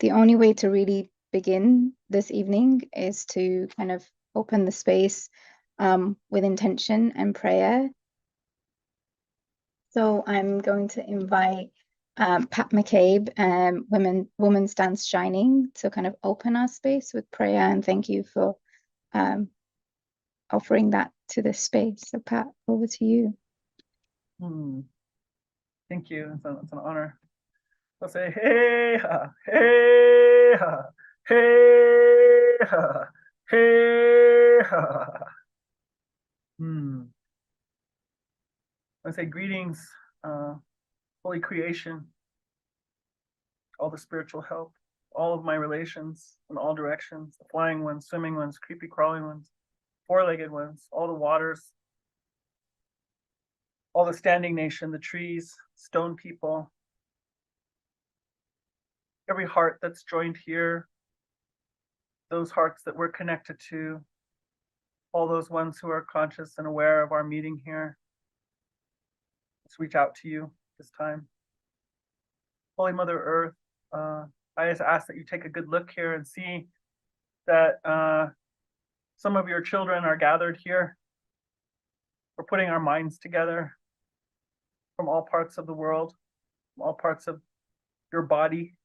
the only way to really begin this evening is to kind of open the space with intention and prayer. So I'm going to invite Pat McCabe, Women's Dance Shining, to kind of open our space with prayer, and thank you for offering that to this space. So Pat, over to you. Thank you. It's an honor. I'll say, hey, ha, hey, ha, hey, ha, hey, ha. I say greetings, holy creation, all the spiritual help, all of my relations in all directions, the flying ones, swimming ones, creepy crawling ones, four-legged ones, all the waters, all the standing nation, the trees, stone people, every heart that's joined here, those hearts that we're connected to, all those ones who are conscious and aware of our meeting here. Let's reach out to you this time. Holy Mother Earth, I just ask that you take a good look here and see that some of your children are gathered here. We're putting our minds together from all parts of the world, from all parts of your body,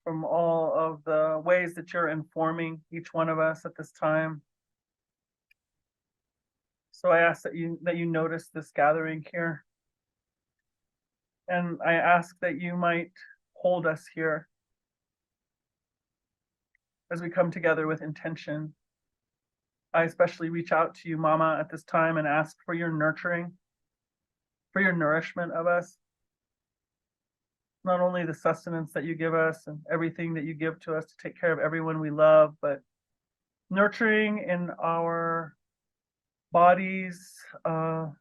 from all of the ways that you're informing each one of us at this time. So I ask that you notice this gathering here. And I ask that you might hold us here as we come together with intention. I especially reach out to you, Mama, at this time and ask for your nurturing, for your nourishment of us. Not only the sustenance that you give us and everything that you give to us to take care of everyone we love, but nurturing in our bodies, the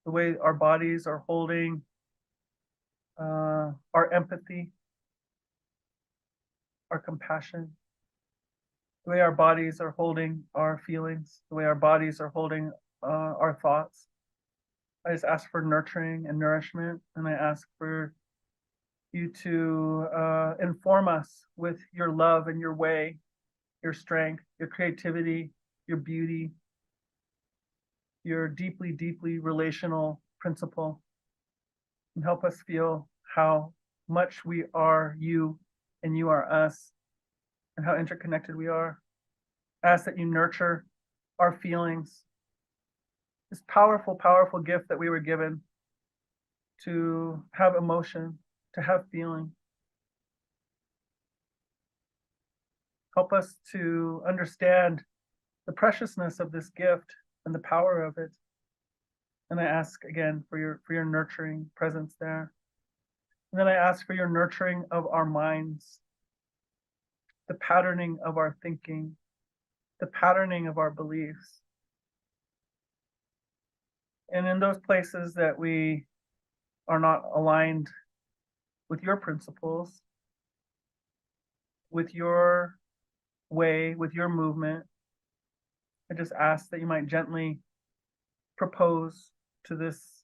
way our bodies are holding our empathy, our compassion, the way our bodies are holding our feelings, the way our bodies are holding our thoughts. I just ask for nurturing and nourishment, and I ask for you to inform us with your love and your way, your strength, your creativity, your beauty, your deeply, deeply relational principle, and help us feel how much we are you and you are us, and how interconnected we are. Ask that you nurture our feelings, this powerful, powerful gift that we were given to have emotion, to have feeling. Help us to understand the preciousness of this gift and the power of it. And I ask again for your nurturing presence there. And then I ask for your nurturing of our minds, the patterning of our thinking, the patterning of our beliefs. And in those places that we are not aligned with your principles, with your way, with your movement, I just ask that you might gently propose to this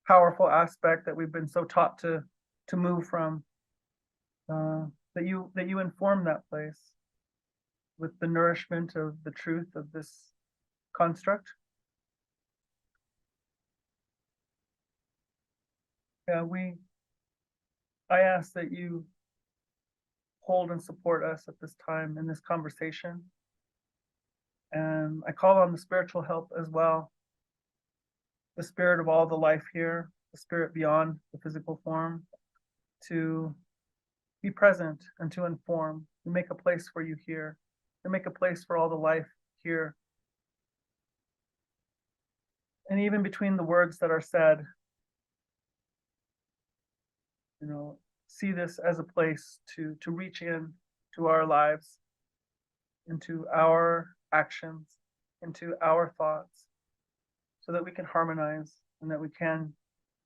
powerful aspect that we've been so taught to move from, that you inform that place with the nourishment of the truth of this construct. I ask that you hold and support us at this time in this conversation. And I call on the spiritual help as well, the spirit of all the life here, the spirit beyond the physical form, to be present and to inform, to make a place for you here, to make a place for all the life here. And even between the words that are said, see this as a place to reach in to our lives, into our actions, into our thoughts, so that we can harmonize and that we can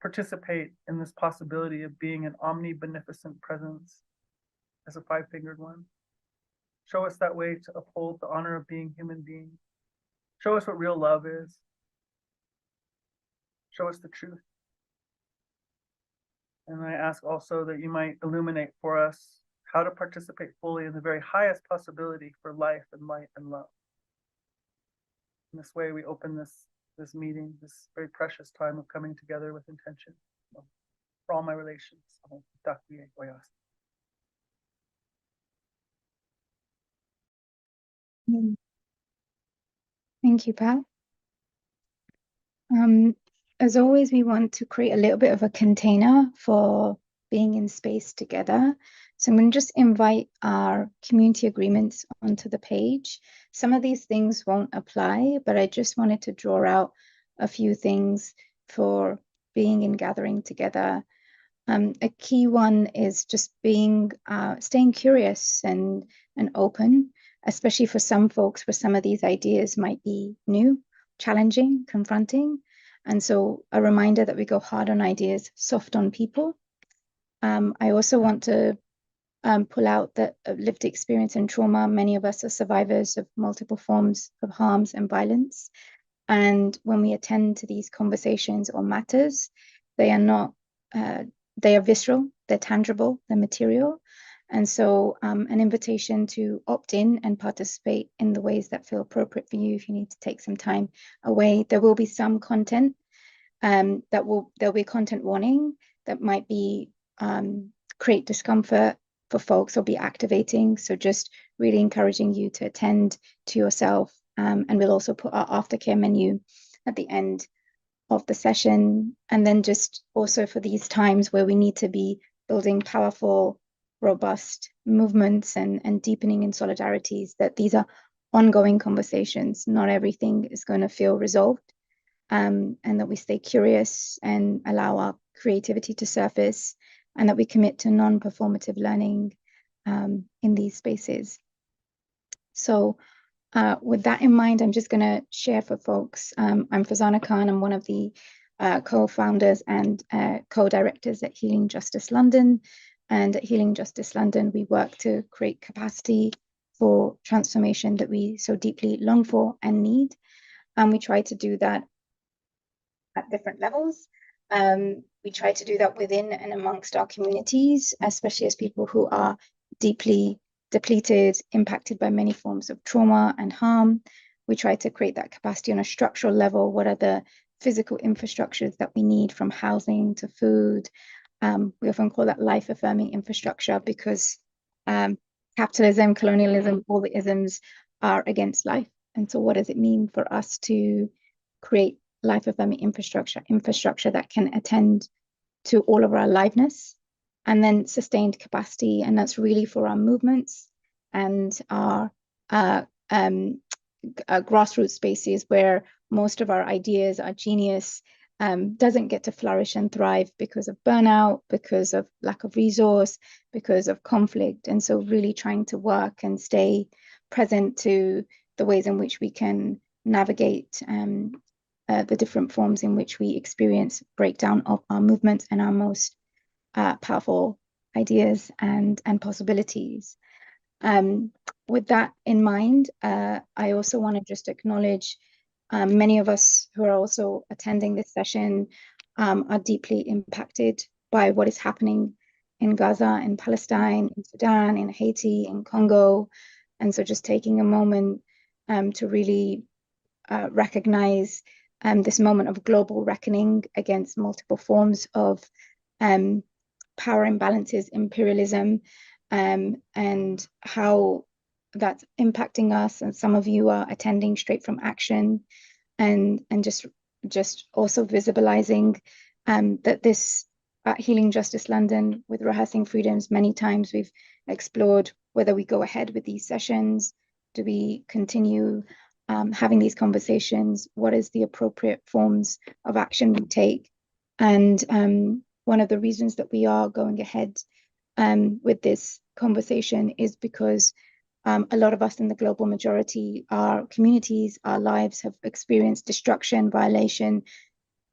participate in this possibility of being an omnibeneficent presence as a five-fingered one. Show us that way to uphold the honor of being human beings. Show us what real love is. Show us the truth. And I ask also that you might illuminate for us how to participate fully in the very highest possibility for life and light and love. In this way, we open this meeting, this very precious time of coming together with intention for all my relations. Thank you, Pat. As always, we want to create a little bit of a container for being in space together. So I'm going to just invite our community agreements onto the page. Some of these things won't apply, but I just wanted to draw out a few things for being in gathering together. A key one is just staying curious and open, especially for some folks where some of these ideas might be new, challenging, confronting. And so a reminder that we go hard on ideas, soft on people. I also want to pull out that lived experience and trauma. Many of us are survivors of multiple forms of harms and violence. And when we attend to these conversations or matters, they are not they are visceral, they're tangible, they're material. And so an invitation to opt in and participate in the ways that feel appropriate for you if you need to take some time away. There will be some content there'll be content warning that might be create discomfort for folks or be activating. So just really encouraging you to attend to yourself. And we'll also put our aftercare menu at the end of the session. And then just also for these times where we need to be building powerful, robust movements and deepening in solidarities, that these are ongoing conversations. Not everything is going to feel resolved. And that we stay curious and allow our creativity to surface, and that we commit to non-performative learning in these spaces. So with that in mind, I'm just going to share for folks. I'm Farzana Khan. I'm one of the co-founders and co-directors at Healing Justice London. And at Healing Justice London, we work to create capacity for transformation that we so deeply long for and need. And we try to do that at different levels. We try to do that within and amongst our communities, especially as people who are deeply depleted, impacted by many forms of trauma and harm. We try to create that capacity on a structural level. What are the physical infrastructures that we need, from housing to food? We often call that life-affirming infrastructure because capitalism, colonialism, all the isms are against life. And so what does it mean for us to create life-affirming infrastructure that can attend to all of our aliveness, and then sustained capacity? And that's really for our movements and our grassroots spaces where most of our ideas, our genius doesn't get to flourish and thrive because of burnout, because of lack of resource, because of conflict. And so really trying to work and stay present to the ways in which we can navigate the different forms in which we experience breakdown of our movements and our most powerful ideas and possibilities. With that in mind, I also want to just acknowledge many of us who are also attending this session are deeply impacted by what is happening in Gaza, in Palestine, in Sudan, in Haiti, in Congo. And so just taking a moment to really recognize this moment of global reckoning against multiple forms of power imbalances, imperialism, and how that's impacting us. And some of you are attending straight from action, and just also visibilizing that this at Healing Justice London with Rehearsing Freedoms, many times we've explored whether we go ahead with these sessions, do we continue having these conversations, what is the appropriate forms of action we take. And one of the reasons that we are going ahead with this conversation is because a lot of us in the global majority, our communities, our lives have experienced destruction, violation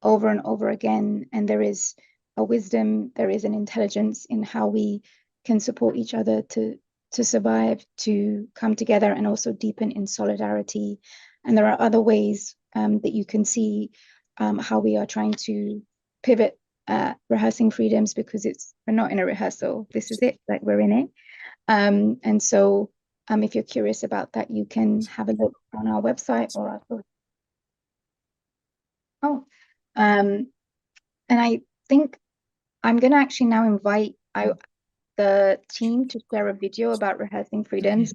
over and over again. And there is a wisdom, there is an intelligence in how we can support each other to survive, to come together, and also deepen in solidarity. And there are other ways that you can see how we are trying to pivot Rehearsing Freedoms because we're not in a rehearsal. This is it, like we're in it. And so if you're curious about that, you can have a look on our website or our and I think I'm going to actually now invite the team to share a video about Rehearsing Freedoms.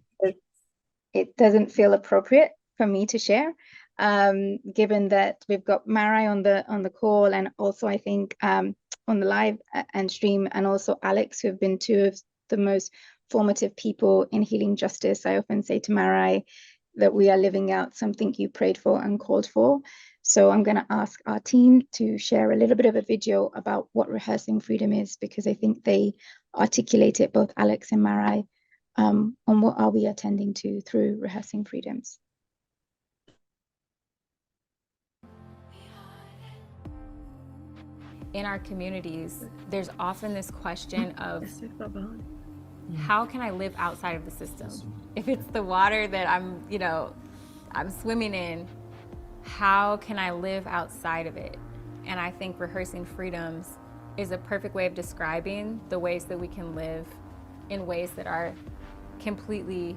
It doesn't feel appropriate for me to share, given that we've got Marai on the call, and also I think on the live and stream, and also Alex, who have been two of the most formative people in healing justice. I often say to Marai that we are living out something you prayed for and called for. So I'm going to ask our team to share a little bit of a video about what Rehearsing Freedom is, because I think they articulate it, both Alex and Marai, on what are we attending to through Rehearsing Freedoms. In our communities, there's often this question of how can I live outside of the system? If it's the water that I'm swimming in, how can I live outside of it? And I think Rehearsing Freedoms is a perfect way of describing the ways that we can live in ways that are completely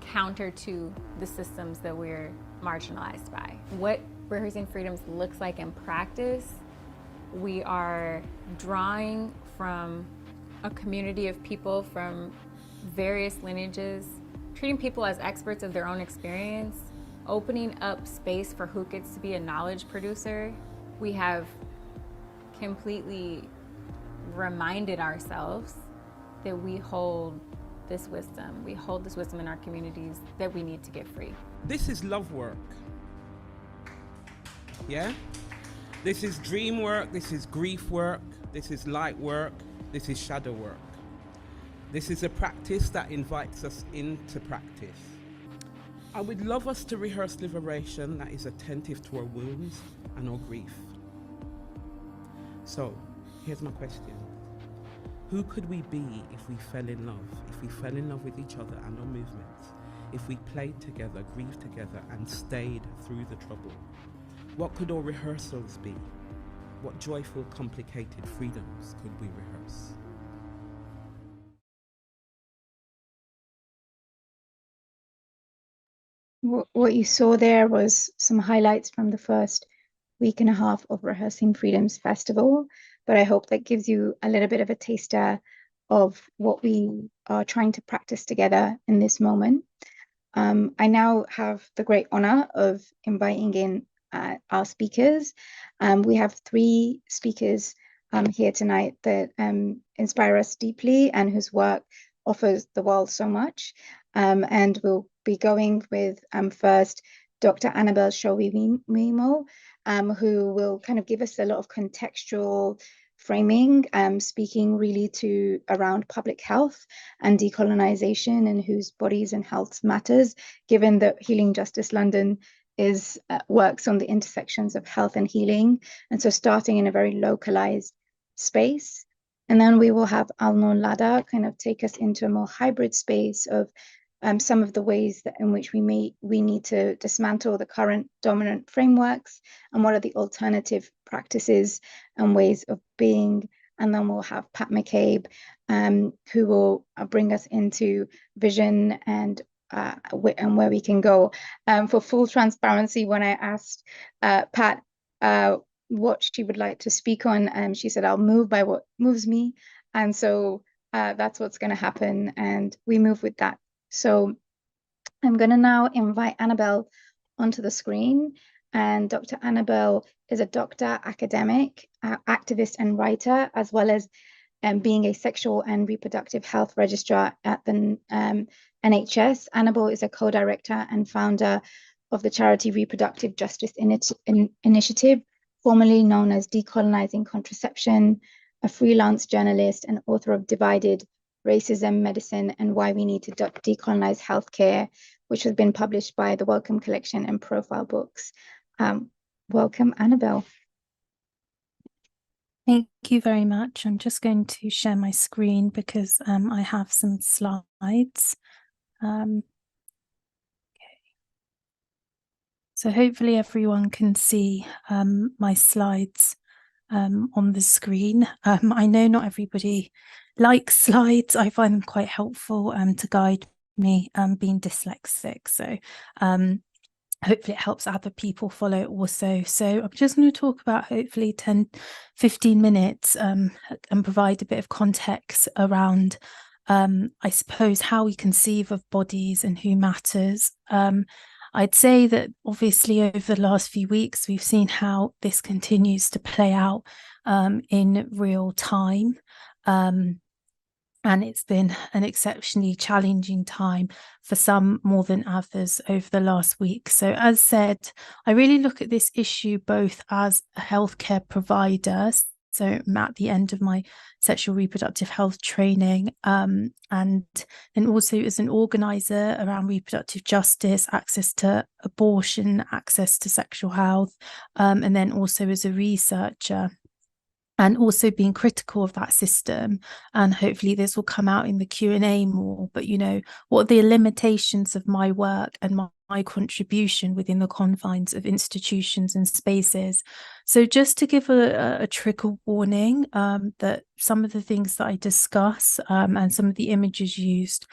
counter to the systems that we're marginalized by. What Rehearsing Freedoms looks like in practice, we are drawing from a community of people from various lineages, treating people as experts of their own experience, opening up space for who gets to be a knowledge producer. We have completely reminded ourselves that we hold this wisdom. We hold this wisdom in our communities that we need to get free. This is love work. Yeah? This is dream work, this is grief work, this is light work, this is shadow work. This is a practice that invites us into practice. I would love us to rehearse liberation that is attentive to our wounds and our grief. So, here's my question. Who could we be if we fell in love? If we fell in love with each other and our movements? If we played together, grieved together, and stayed through the trouble? What could our rehearsals be? What joyful, complicated freedoms could we rehearse? What you saw there was some highlights from the first week and a half of Rehearsing Freedoms Festival, but I hope that gives you a little bit of a taster of what we are trying to practice together in this moment. I now have the great honor of inviting in our speakers. We have three speakers here tonight that inspire us deeply and whose work offers the world so much. And we'll be going with first Dr. Annabel Sowemimo, who will kind of give us a lot of contextual framing, speaking really to around public health and decolonization, and whose bodies and health matters, given that Healing Justice London is works on the intersections of health and healing, and so starting in a very localized space. And then we will have Alnoor Ladha kind of take us into a more hybrid space of some of the ways that in which we need to dismantle the current dominant frameworks, and what are the alternative practices and ways of being. And then we'll have Pat McCabe, who will bring us into vision and where we can go. For full transparency, when I asked Pat what she would like to speak on, she said, I'll move by what moves me. And so that's what's going to happen. And we move with that. So I'm going to now invite Annabel onto the screen. And Dr. Annabel is a doctor, academic, activist, and writer, as well as being a sexual and reproductive health registrar at the NHS. Annabel is a co-director and founder of the charity Reproductive Justice Initiative, formerly known as Decolonizing Contraception, a freelance journalist and author of Divided: Racism, Medicine, and Why We Need to Decolonize Healthcare, which has been published by the Wellcome Collection and Profile Books. Welcome, Annabel. Thank you very much. I'm just going to share my screen because I have some slides. Okay. So hopefully everyone can see my slides on the screen. I know not everybody likes slides. I find them quite helpful to guide me, being dyslexic. So hopefully it helps other people follow also. So I'm just going to talk about hopefully 10-15 minutes and provide a bit of context around I suppose how we conceive of bodies and who matters. I'd say that obviously over the last few weeks we've seen how this continues to play out in real time. And it's been an exceptionally challenging time for some more than others over the last week. So as said, I really look at this issue both as a healthcare provider, so I'm at the end of my sexual reproductive health training, and then also as an organizer around reproductive justice, access to abortion, access to sexual health, and then also as a researcher. And also being critical of that system. And hopefully this will come out in the Q&A more, but you know, what are the limitations of my work and my contribution within the confines of institutions and spaces. So just to give a trigger warning, that some of the things that I discuss and some of the images used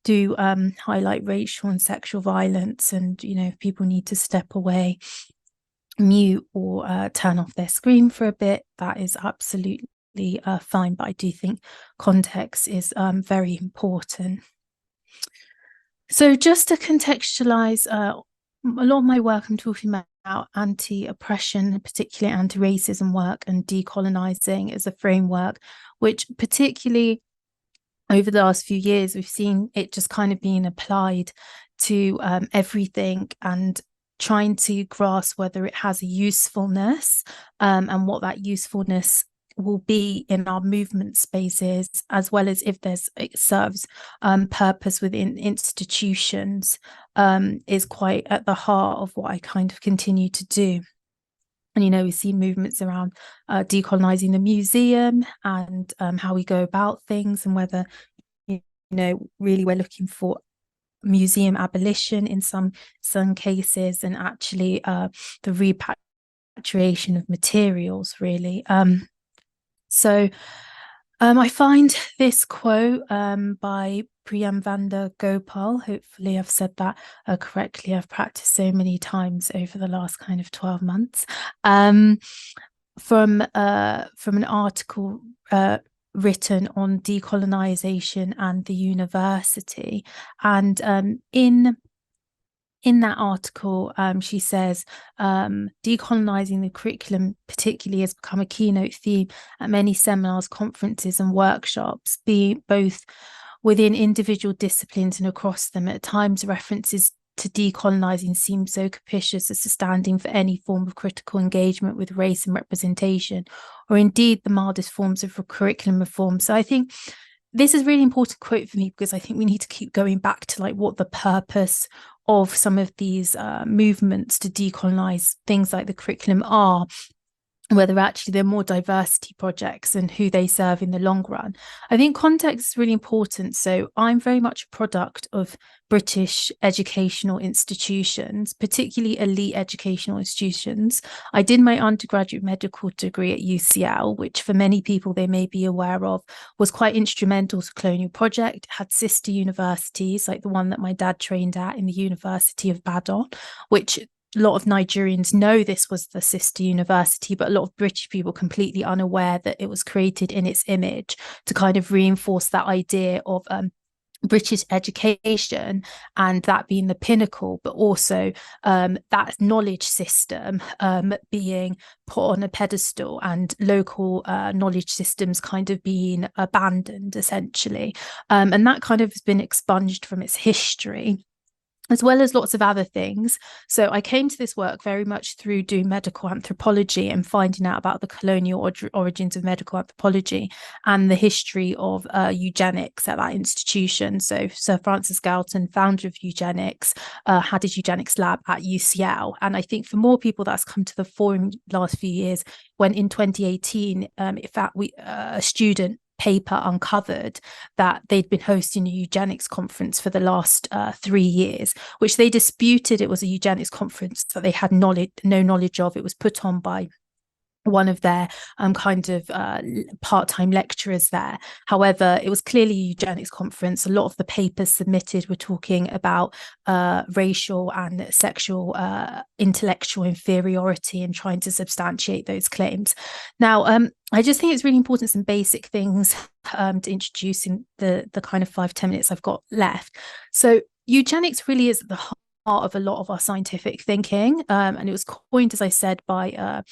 do highlight racial and sexual violence, and you know, if people need to step away, mute or turn off their screen for a bit, that is absolutely fine, but I do think context is very important. So just to contextualize a lot of my work, I'm talking about anti-oppression, particularly anti-racism work, and decolonizing as a framework, which particularly over the last few years we've seen it just kind of being applied to everything, and trying to grasp whether it has a usefulness and what that usefulness will be in our movement spaces, as well as if it serves purpose within institutions, is quite at the heart of what I kind of continue to do. And, you know, we see movements around decolonizing the museum and how we go about things, and whether, you know, really we're looking for museum abolition in some cases, and actually the repatriation of materials, really. So I find this quote by Priyamvanda Gopal, hopefully I've said that correctly, I've practiced so many times over the last kind of 12 months, from an article written on decolonization and the university. And in that article, she says, decolonizing the curriculum particularly has become a keynote theme at many seminars, conferences and workshops, be both within individual disciplines and across them. At times, references to decolonizing seem so capricious as to standing for any form of critical engagement with race and representation, or indeed the mildest forms of curriculum reform. So I think this is a really important quote for me, because I think we need to keep going back to like what the purpose of some of these movements to decolonize things like the curriculum are, whether actually they're more diversity projects and who they serve in the long run. I think context is really important. So I'm very much a product of British educational institutions, particularly elite educational institutions. I did my undergraduate medical degree at UCL, which for many people they may be aware of was quite instrumental to colonial project. It had sister universities like the one that my dad trained at in the University of Badon, which a lot of Nigerians know this was the sister university, but a lot of British people completely unaware that it was created in its image to kind of reinforce that idea of British education and that being the pinnacle, but also that knowledge system being put on a pedestal, and local knowledge systems kind of being abandoned essentially. And that kind of has been expunged from its history, as well as lots of other things. So I came to this work very much through doing medical anthropology and finding out about the colonial origins of medical anthropology and the history of eugenics at that institution. So Sir Francis Galton, founder of eugenics, had his eugenics lab at UCL. And I think for more people that's come to the fore in the last few years, when in 2018, in fact, a student paper uncovered that they'd been hosting a eugenics conference for the last 3 years, which they disputed it was a eugenics conference that they had no knowledge of. It was put on by one of their part-time lecturers there. However, it was clearly a eugenics conference. A lot of the papers submitted were talking about racial and sexual intellectual inferiority and trying to substantiate those claims. Now, I just think it's really important, some basic things to introduce in the kind of 5-10 minutes I've got left. So eugenics really is at the heart of a lot of our scientific thinking, and it was coined, as I said, by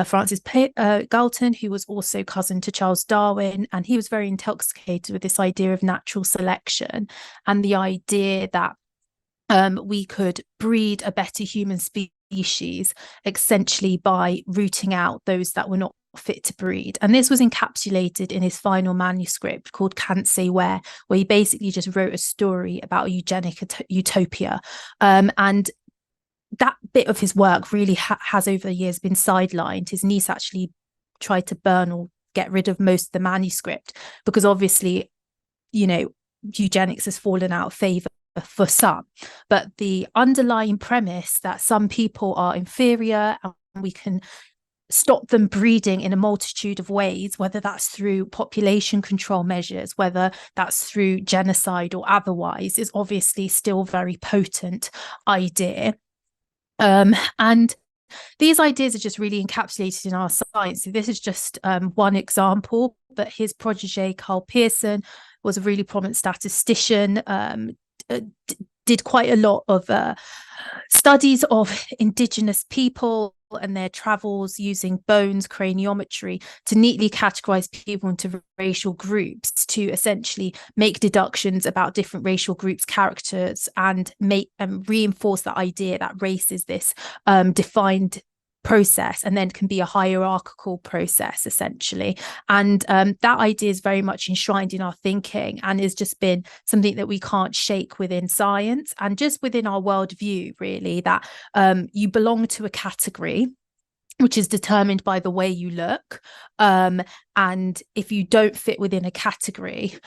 Francis Galton, who was also cousin to Charles Darwin, and he was very intoxicated with this idea of natural selection and the idea that we could breed a better human species essentially by rooting out those that were not fit to breed. And this was encapsulated in his final manuscript called Can't Say where he basically just wrote a story about a eugenic utopia. And that bit of his work really has over the years been sidelined. His niece actually tried to burn or get rid of most of the manuscript because obviously, you know, eugenics has fallen out of favor for some. But the underlying premise that some people are inferior and we can stop them breeding in a multitude of ways, whether that's through population control measures, whether that's through genocide or otherwise, is obviously still a very potent idea. And these ideas are just really encapsulated in our science. So this is just one example, but his protege, Carl Pearson, was a really prominent statistician, did quite a lot of studies of indigenous people and their travels using bones craniometry to neatly categorize people into racial groups, to essentially make deductions about different racial groups' characters and make and reinforce that idea that race is this defined process and then can be a hierarchical process essentially. And that idea is very much enshrined in our thinking and has just been something that we can't shake within science and just within our worldview, really, that you belong to a category which is determined by the way you look. And if you don't fit within a category,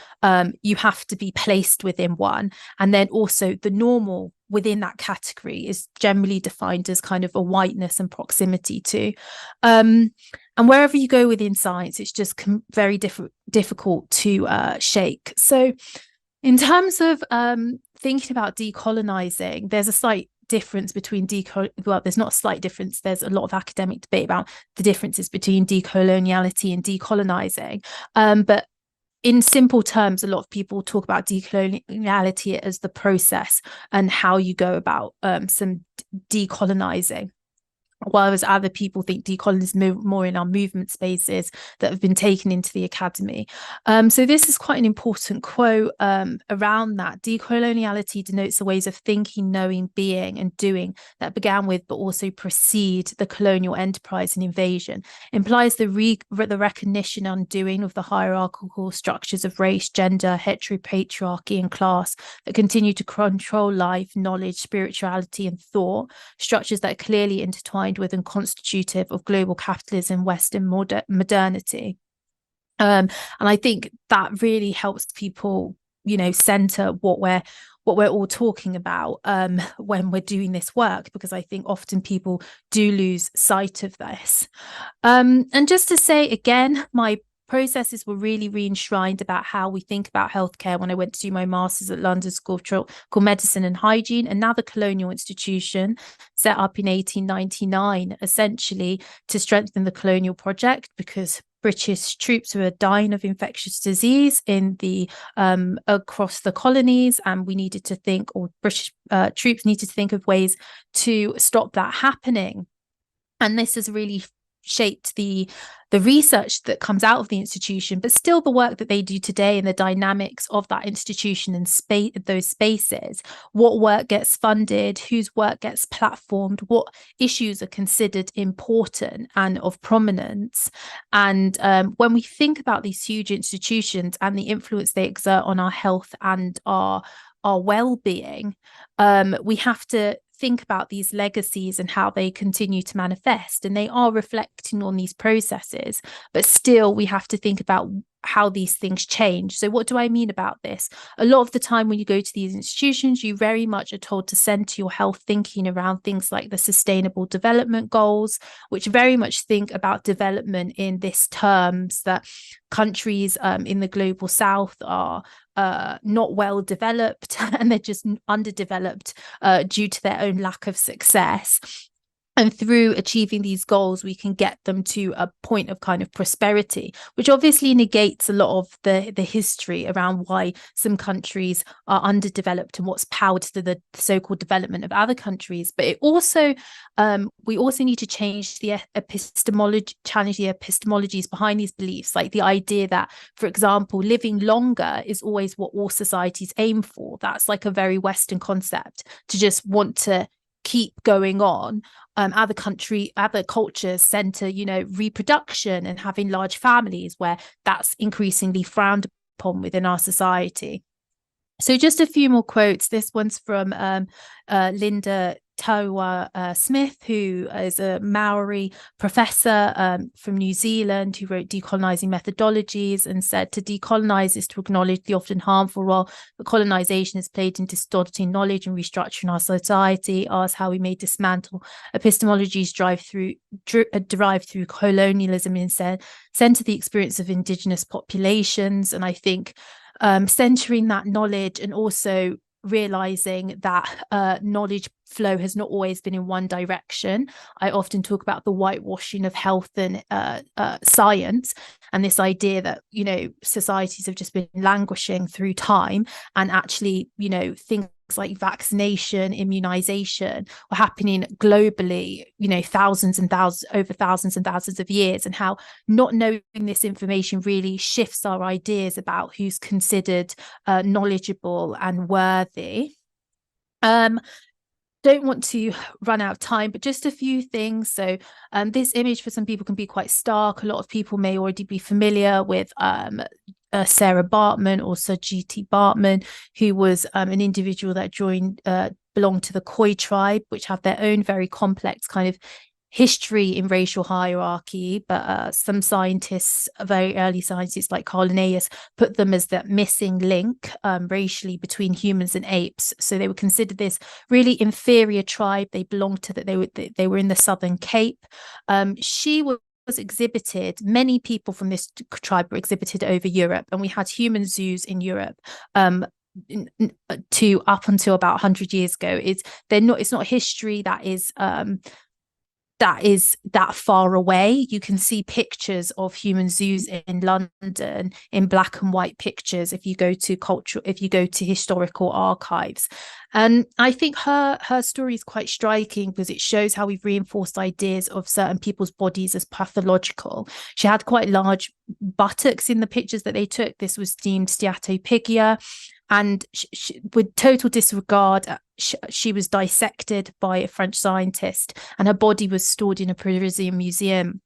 you have to be placed within one. And then also the normal within that category is generally defined as kind of a whiteness and proximity to. And wherever you go within science, it's just very difficult to shake. So in terms of thinking about decolonizing, there's a slight difference between well, there's not a slight difference, there's a lot of academic debate about the differences between decoloniality and decolonizing, but in simple terms, a lot of people talk about decoloniality as the process and how you go about some decolonizing, whereas other people think decolonism more in our movement spaces that have been taken into the academy. So this is quite an important quote around that. Decoloniality denotes the ways of thinking, knowing, being and doing that began with but also precede the colonial enterprise and invasion. Implies the recognition and undoing of the hierarchical structures of race, gender, heteropatriarchy and class that continue to control life, knowledge, spirituality and thought, structures that are clearly intertwined with and constitutive of global capitalism, Western modernity. And I think that really helps people, you know, center what we're all talking about when we're doing this work, because I think often people do lose sight of this. And just to say again, my processes were really re-enshrined about how we think about healthcare when I went to do my master's at London School of Tropical Medicine and Hygiene, another colonial institution set up in 1899, essentially to strengthen the colonial project, because British troops were dying of infectious disease in the across the colonies, and we needed to think, or British troops needed to think of ways to stop that happening. And this has really shaped the research that comes out of the institution, but still the work that they do today and the dynamics of that institution and those spaces, what work gets funded, whose work gets platformed, what issues are considered important and of prominence. And when we think about these huge institutions and the influence they exert on our health and our well-being, we have to think about these legacies and how they continue to manifest, and they are reflecting on these processes, but still we have to think about how these things change. So what do I mean about this? A lot of the time when you go to these institutions, you very much are told to center your health thinking around things like the Sustainable Development Goals, which very much think about development in this terms that countries in the global south are not well developed and they're just underdeveloped due to their own lack of success. And through achieving these goals, we can get them to a point of kind of prosperity, which obviously negates a lot of the history around why some countries are underdeveloped and what's powered to the so-called development of other countries. But it also, we also need to change the challenge the epistemologies behind these beliefs, like the idea that, for example, living longer is always what all societies aim for. That's like a very Western concept, to just want to keep going on. Other cultures center, reproduction and having large families, where that's increasingly frowned upon within our society. So just a few more quotes. This one's from Linda Tawa Smith, who is a Maori professor from New Zealand, who wrote Decolonizing Methodologies, and said to decolonize is to acknowledge the often harmful role that colonization has played in distorting knowledge and restructuring our society. Ask how we may dismantle epistemologies derived through colonialism and instead center the experience of indigenous populations. And I think centering that knowledge, and also realizing that knowledge flow has not always been in one direction. I often talk about the whitewashing of health and science, and this idea that societies have just been languishing through time, and actually things like vaccination, immunization were happening globally, thousands and thousands of years, and how not knowing this information really shifts our ideas about who's considered knowledgeable and worthy. Don't want to run out of time, but just a few things. So this image for some people can be quite stark. A lot of people may already be familiar with Sarah Bartman, or Sir G.T. Bartman, who was an individual that belonged to the Khoi tribe, which have their own very complex kind of history in racial hierarchy, but some scientists, very early scientists like Carl Linnaeus, put them as that missing link racially between humans and apes. So they were considered this really inferior tribe. They belonged to they were in the Southern Cape. She was exhibited, many people from this tribe were exhibited over Europe, and we had human zoos in Europe to up until about 100 years ago. It's not history that is that far away. You can see pictures of human zoos in London in black and white pictures if you go to historical archives. And I think her story is quite striking because it shows how we've reinforced ideas of certain people's bodies as pathological. She had quite large buttocks in the pictures that they took. This was deemed steatopygia. And with total disregard, she was dissected by a French scientist, and her body was stored in a Parisian museum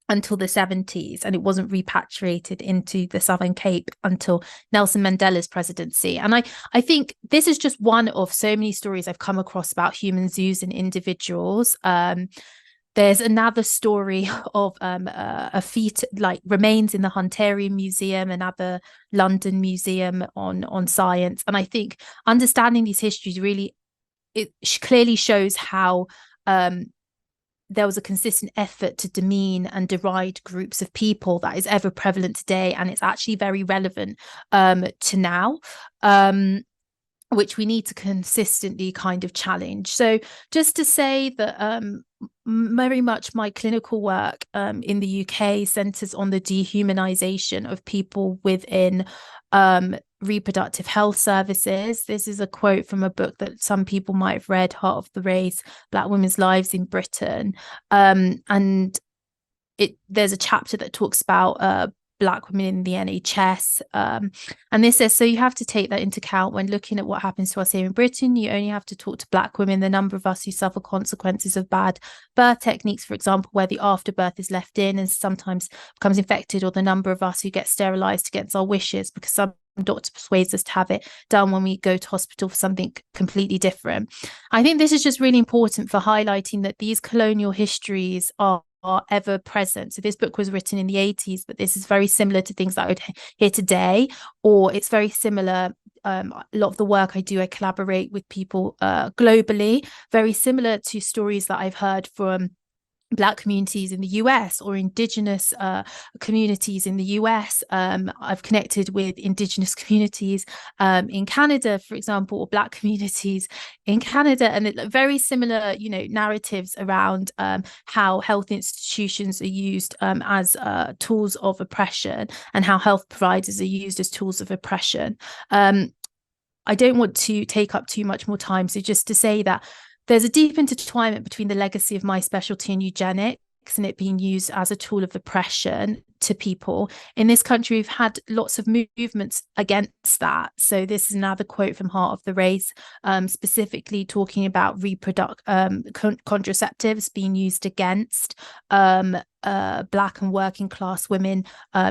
until the 70s, and it wasn't repatriated into the Southern Cape until Nelson Mandela's presidency. And I think this is just one of so many stories I've come across about human zoos and individuals. There's another story of a feet, like remains in the Hunterian Museum, another London museum on science. And I think understanding these histories really, it clearly shows how there was a consistent effort to demean and deride groups of people that is ever prevalent today. And it's actually very relevant to now. Which we need to consistently kind of challenge. So just to say that very much my clinical work in the UK centres on the dehumanisation of people within reproductive health services. This is a quote from a book that some people might have read, Heart of the Race, Black Women's Lives in Britain. And there's a chapter that talks about Black women in the NHS. And this says, so you have to take that into account when looking at what happens to us here in Britain. You only have to talk to Black women. The number of us who suffer consequences of bad birth techniques, for example, where the afterbirth is left in and sometimes becomes infected, or the number of us who get sterilised against our wishes because some doctor persuades us to have it done when we go to hospital for something completely different. I think this is just really important for highlighting that these colonial histories are ever present. So this book was written in the 80s, but this is very similar to things that I would hear today, or it's very similar. A lot of the work I do, I collaborate with people globally, very similar to stories that I've heard from Black communities in the US or indigenous communities in the US. I've connected with indigenous communities in Canada, for example, or Black communities in Canada, and very similar, narratives around how health institutions are used as tools of oppression, and how health providers are used as tools of oppression. I don't want to take up too much more time, so just to say that there's a deep intertwinement between the legacy of my specialty in eugenics and it being used as a tool of oppression to people. In this country, we've had lots of movements against that. So this is another quote from Heart of the Race, specifically talking about contraceptives being used against Black and working class women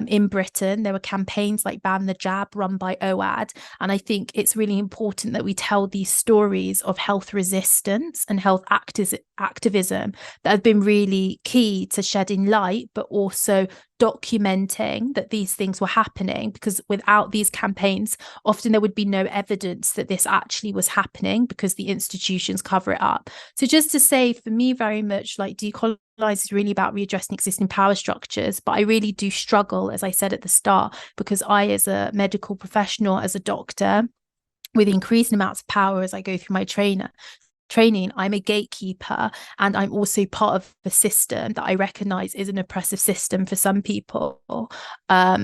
in Britain. There were campaigns like Ban the Jab run by OAD. And I think it's really important that we tell these stories of health resistance and health activism that have been really key to shedding light, but also documenting that these things were happening, because without these campaigns, often there would be no evidence that this actually was happening because the institutions cover it up. So just to say, for me, very much like decolonize is really about readdressing existing power structures, but I really do struggle, as I said at the start, because I, as a medical professional, as a doctor, with increasing amounts of power as I go through my training, I'm a gatekeeper, and I'm also part of a system that I recognize is an oppressive system for some people.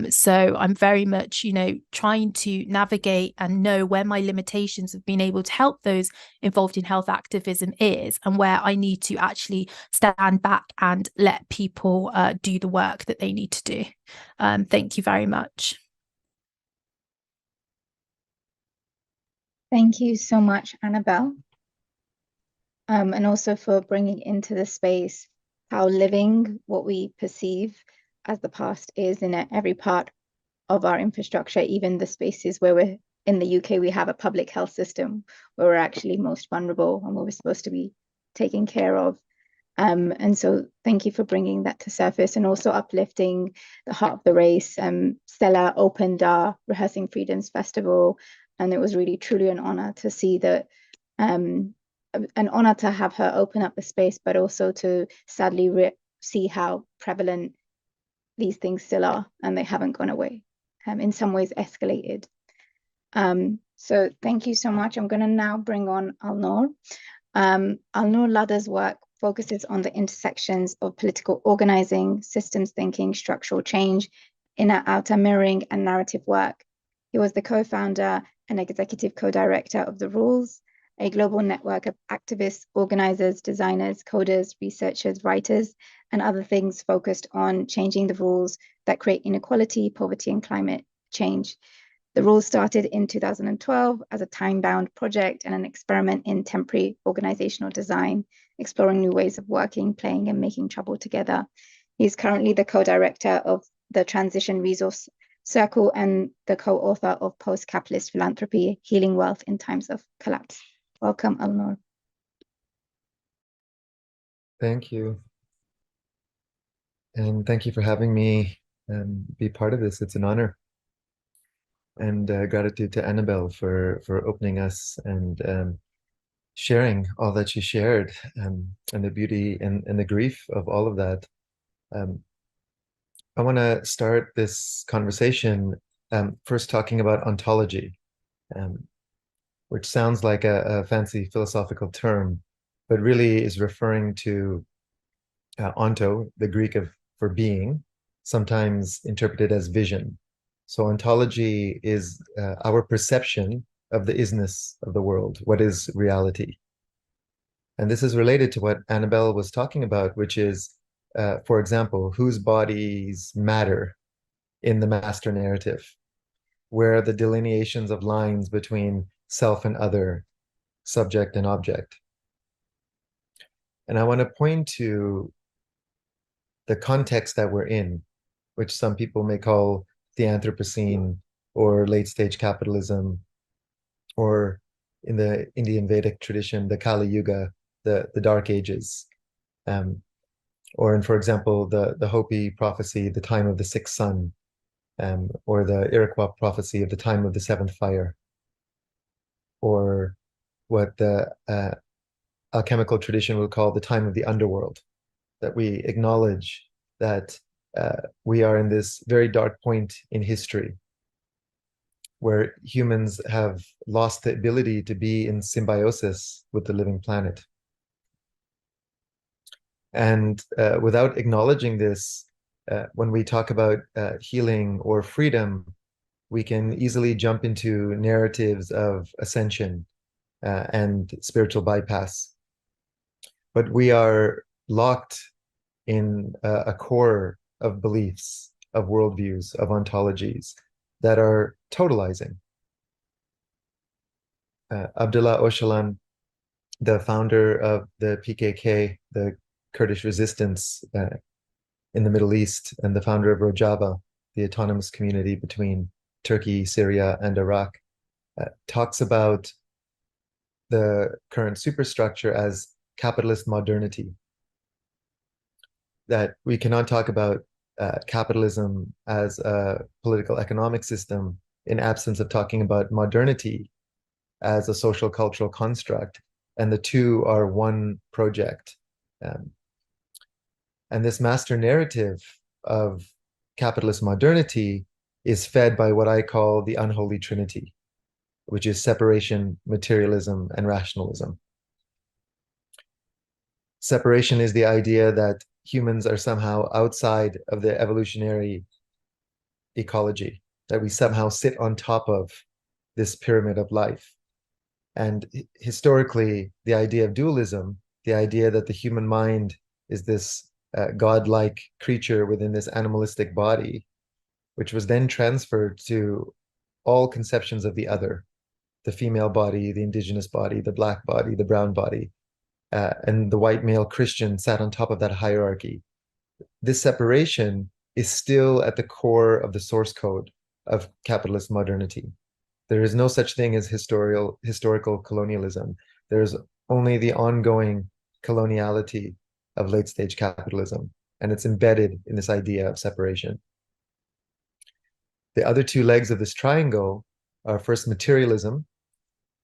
So I'm very much, trying to navigate and know where my limitations of being able to help those involved in health activism is, and where I need to actually stand back and let people do the work that they need to do. Thank you very much. Thank you so much, Annabel. And also for bringing into the space how living what we perceive as the past is in every part of our infrastructure, even the spaces where we're in the UK, we have a public health system where we're actually most vulnerable and where we're supposed to be taken care of. And so thank you for bringing that to surface, and also uplifting the Heart of the Race. Stella opened our Rehearsing Freedoms Festival, and it was really truly an honor to see that, an honor to have her open up the space, but also to sadly see how prevalent these things still are, and they haven't gone away, in some ways escalated. So thank you so much. I'm going to now bring on Alnoor. Alnoor Ladha's work focuses on the intersections of political organizing, systems thinking, structural change, inner outer mirroring, and narrative work. He was the co-founder and executive co-director of The Rules, a global network of activists, organizers, designers, coders, researchers, writers, and other things focused on changing the rules that create inequality, poverty, and climate change. The Rules started in 2012 as a time-bound project and an experiment in temporary organizational design, exploring new ways of working, playing, and making trouble together. He's currently the co-director of the Transition Resource Circle and the co-author of Post-Capitalist Philanthropy, Healing Wealth in Times of Collapse. Welcome, Alnoor. Thank you. And thank you for having me be part of this. It's an honor. And gratitude to Annabel for opening us and sharing all that she shared, and the beauty and the grief of all of that. I want to start this conversation first talking about ontology, which sounds like a fancy philosophical term, but really is referring to onto, the Greek for being, sometimes interpreted as vision. So ontology is our perception of the isness of the world, what is reality. And this is related to what Annabel was talking about, which is, for example, whose bodies matter in the master narrative, where are the delineations of lines between self and other, subject and object. And I want to point to the context that we're in, which some people may call the Anthropocene or late stage capitalism, or in the Indian Vedic tradition, the Kali Yuga, the Dark Ages. or in, for example, the Hopi prophecy, the time of the sixth sun, or the Iroquois prophecy of the time of the seventh fire, or what the alchemical tradition will call the time of the underworld, that we acknowledge that we are in this very dark point in history where humans have lost the ability to be in symbiosis with the living planet. And without acknowledging this, when we talk about healing or freedom, we can easily jump into narratives of ascension and spiritual bypass. But we are locked in a core of beliefs, of worldviews, of ontologies that are totalizing. Abdullah Öcalan, the founder of the PKK, the Kurdish resistance in the Middle East, and the founder of Rojava, the autonomous community between Turkey, Syria, and Iraq, talks about the current superstructure as capitalist modernity. That we cannot talk about capitalism as a political economic system in absence of talking about modernity as a social cultural construct, and the two are one project. And this master narrative of capitalist modernity is fed by what I call the unholy trinity, which is separation, materialism, and rationalism. Separation is the idea that humans are somehow outside of the evolutionary ecology, that we somehow sit on top of this pyramid of life. And historically, the idea of dualism, the idea that the human mind is this godlike creature within this animalistic body, which was then transferred to all conceptions of the other, the female body, the indigenous body, the black body, the brown body, and the white male Christian sat on top of that hierarchy. This separation is still at the core of the source code of capitalist modernity. There is no such thing as historical colonialism. There's only the ongoing coloniality of late stage capitalism, and it's embedded in this idea of separation. The other two legs of this triangle are first materialism,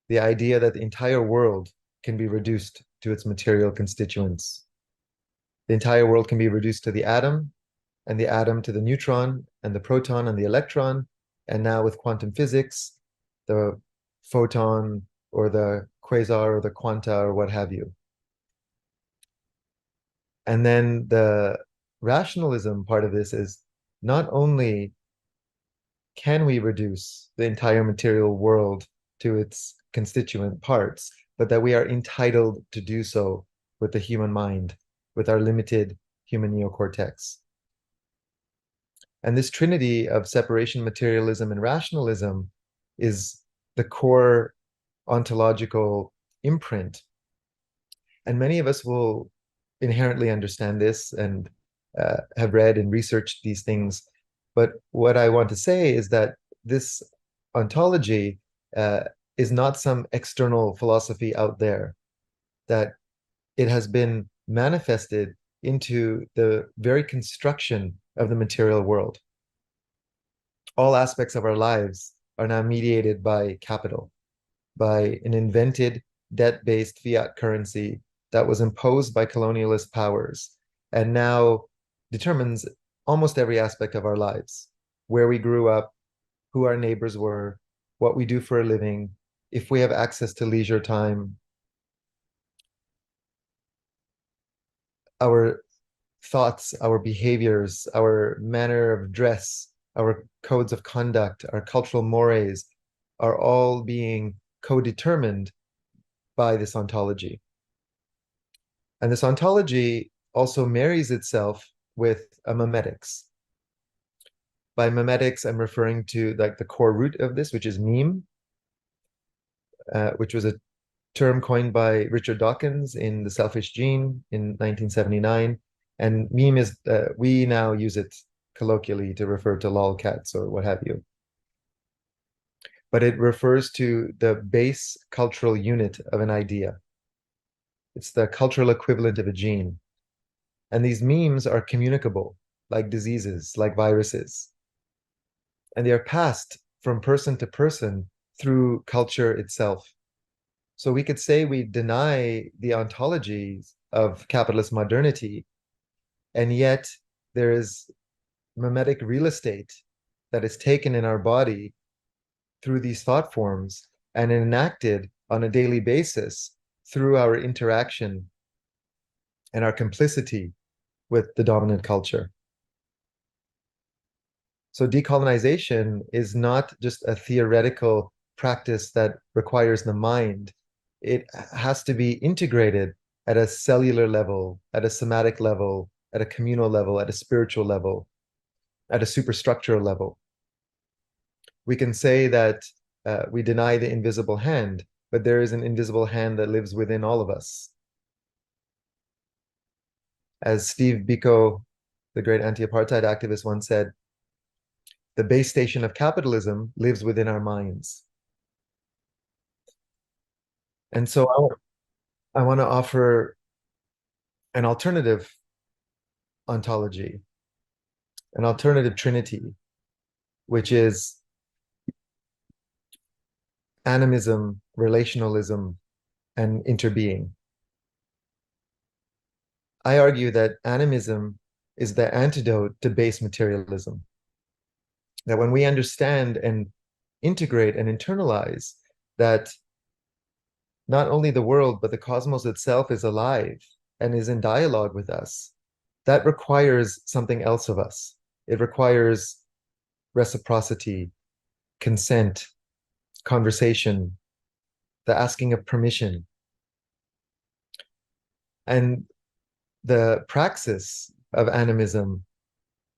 the idea that the entire world can be reduced to its material constituents. The entire world can be reduced to the atom, and the atom to the neutron, and the proton and the electron, and now with quantum physics, the photon or the quasar or the quanta or what have you. And then the rationalism part of this is not only can we reduce the entire material world to its constituent parts, but that we are entitled to do so with the human mind, with our limited human neocortex. And this trinity of separation, materialism, and rationalism is the core ontological imprint. And many of us will inherently understand this and have read and researched these things. But what I want to say is that this ontology is not some external philosophy out there, that it has been manifested into the very construction of the material world. All aspects of our lives are now mediated by capital, by an invented debt-based fiat currency that was imposed by colonialist powers and now determines almost every aspect of our lives, where we grew up, who our neighbors were, what we do for a living, if we have access to leisure time, our thoughts, our behaviors, our manner of dress, our codes of conduct, our cultural mores are all being co-determined by this ontology. And this ontology also marries itself with a memetics. By memetics, I'm referring to like the core root of this, which is meme, which was a term coined by Richard Dawkins in The Selfish Gene in 1979. And meme is, we now use it colloquially to refer to lolcats or what have you. But it refers to the base cultural unit of an idea. It's the cultural equivalent of a gene. And these memes are communicable, like diseases, like viruses. And they are passed from person to person through culture itself. So we could say we deny the ontologies of capitalist modernity, and yet there is mimetic real estate that is taken in our body through these thought forms and enacted on a daily basis through our interaction and our complicity with the dominant culture. So decolonization is not just a theoretical practice that requires the mind. It has to be integrated at a cellular level, at a somatic level, at a communal level, at a spiritual level, at a superstructural level. We can say that we deny the invisible hand, but there is an invisible hand that lives within all of us. As Steve Biko, the great anti-apartheid activist, once said, the base station of capitalism lives within our minds. And so I want to offer an alternative ontology, an alternative trinity, which is animism, relationalism, and interbeing. I argue that animism is the antidote to base materialism. That when we understand and integrate and internalize that not only the world, but the cosmos itself is alive and is in dialogue with us, that requires something else of us. It requires reciprocity, consent, conversation, the asking of permission. And the praxis of animism,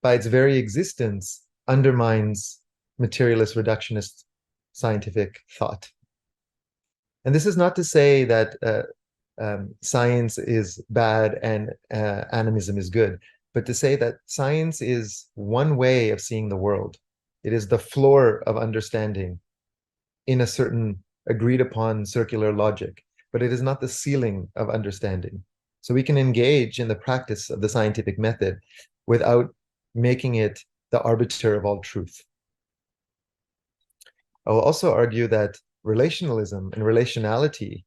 by its very existence, undermines materialist reductionist scientific thought. And this is not to say that science is bad and animism is good, but to say that science is one way of seeing the world. It is the floor of understanding in a certain agreed upon circular logic, but it is not the ceiling of understanding. So we can engage in the practice of the scientific method without making it the arbiter of all truth. I will also argue that relationalism and relationality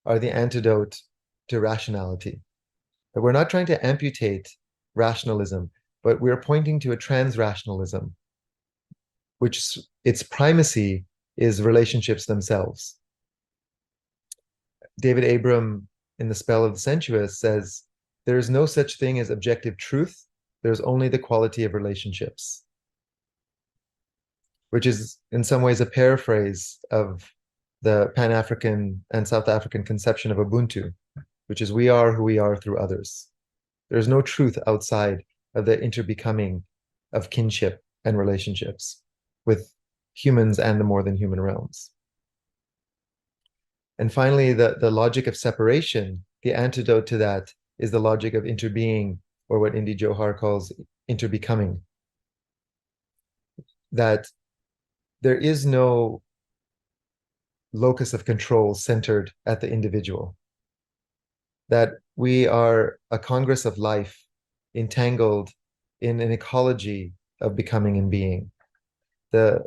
are the antidote to rationality. That we're not trying to amputate rationalism, but we're pointing to a trans-rationalism, which its primacy is relationships themselves. David Abram, in The Spell of the Sensuous, says, there is no such thing as objective truth. There's only the quality of relationships, which is in some ways a paraphrase of the Pan-African and South African conception of Ubuntu, which is we are who we are through others. There's no truth outside of the interbecoming of kinship and relationships with humans and the more than human realms. And finally, the logic of separation, the antidote to that is the logic of interbeing, or what Indy Johar calls interbecoming. That there is no locus of control centered at the individual. That we are a congress of life entangled in an ecology of becoming and being. The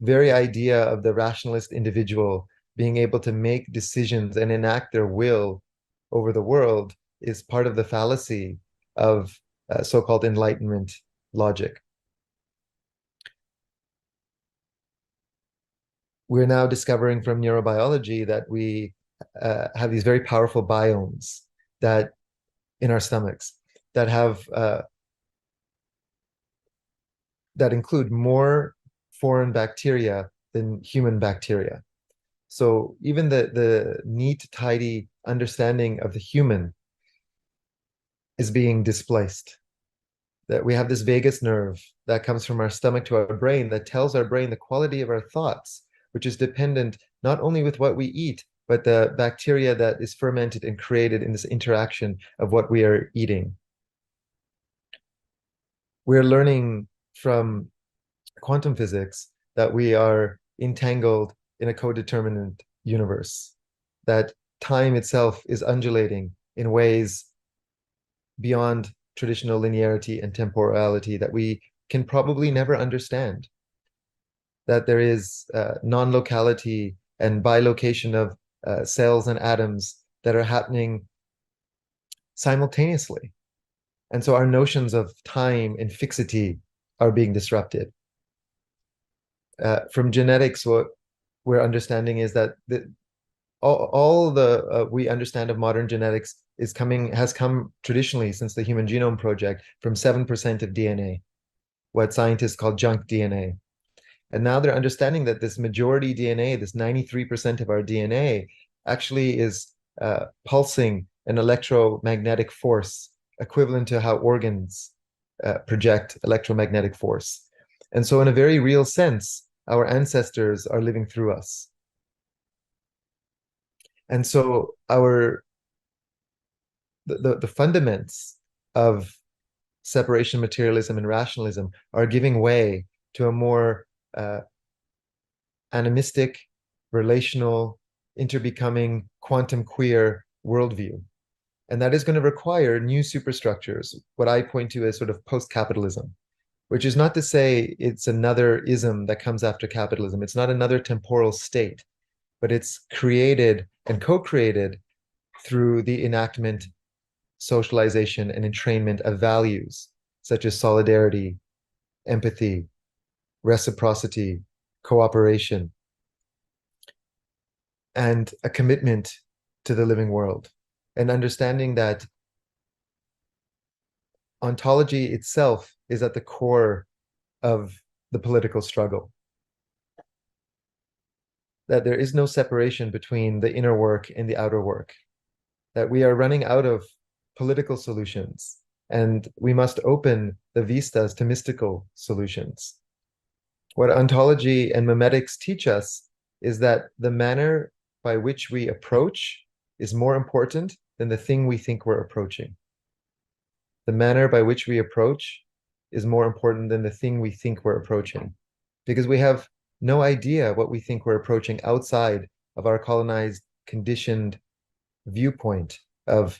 very idea of the rationalist individual being able to make decisions and enact their will over the world is part of the fallacy of so-called Enlightenment logic. We're now discovering from neurobiology that we have these very powerful biomes that in our stomachs that have that include more foreign bacteria than human bacteria. So even the neat, tidy understanding of the human is being displaced. That we have this vagus nerve that comes from our stomach to our brain that tells our brain the quality of our thoughts, which is dependent not only with what we eat, but the bacteria that is fermented and created in this interaction of what we are eating. We're learning from quantum physics that we are entangled in a codeterminant universe, that time itself is undulating in ways beyond traditional linearity and temporality that we can probably never understand. That there is non-locality and bilocation of cells and atoms that are happening simultaneously. And so our notions of time and fixity are being disrupted. From genetics, what we're understanding is that all the we understand of modern genetics has come traditionally since the Human Genome Project from 7% of DNA, what scientists call junk DNA. And now they're understanding that this majority DNA, this 93% of our DNA, actually is pulsing an electromagnetic force equivalent to how organs project electromagnetic force. And so in a very real sense, our ancestors are living through us. And so the fundaments of separation materialism and rationalism are giving way to a more animistic, relational, interbecoming, quantum queer worldview. And that is going to require new superstructures, what I point to as sort of post-capitalism, which is not to say it's another ism that comes after capitalism. It's not another temporal state, but it's created and co-created through the enactment, socialization, and entrainment of values such as solidarity, empathy, reciprocity, cooperation, and a commitment to the living world, and understanding that ontology itself is at the core of the political struggle. That there is no separation between the inner work and the outer work. That we are running out of political solutions, and we must open the vistas to mystical solutions. What ontology and memetics teach us is that the manner by which we approach is more important than the thing we think we're approaching. The manner by which we approach is more important than the thing we think we're approaching, because we have no idea what we think we're approaching outside of our colonized, conditioned viewpoint of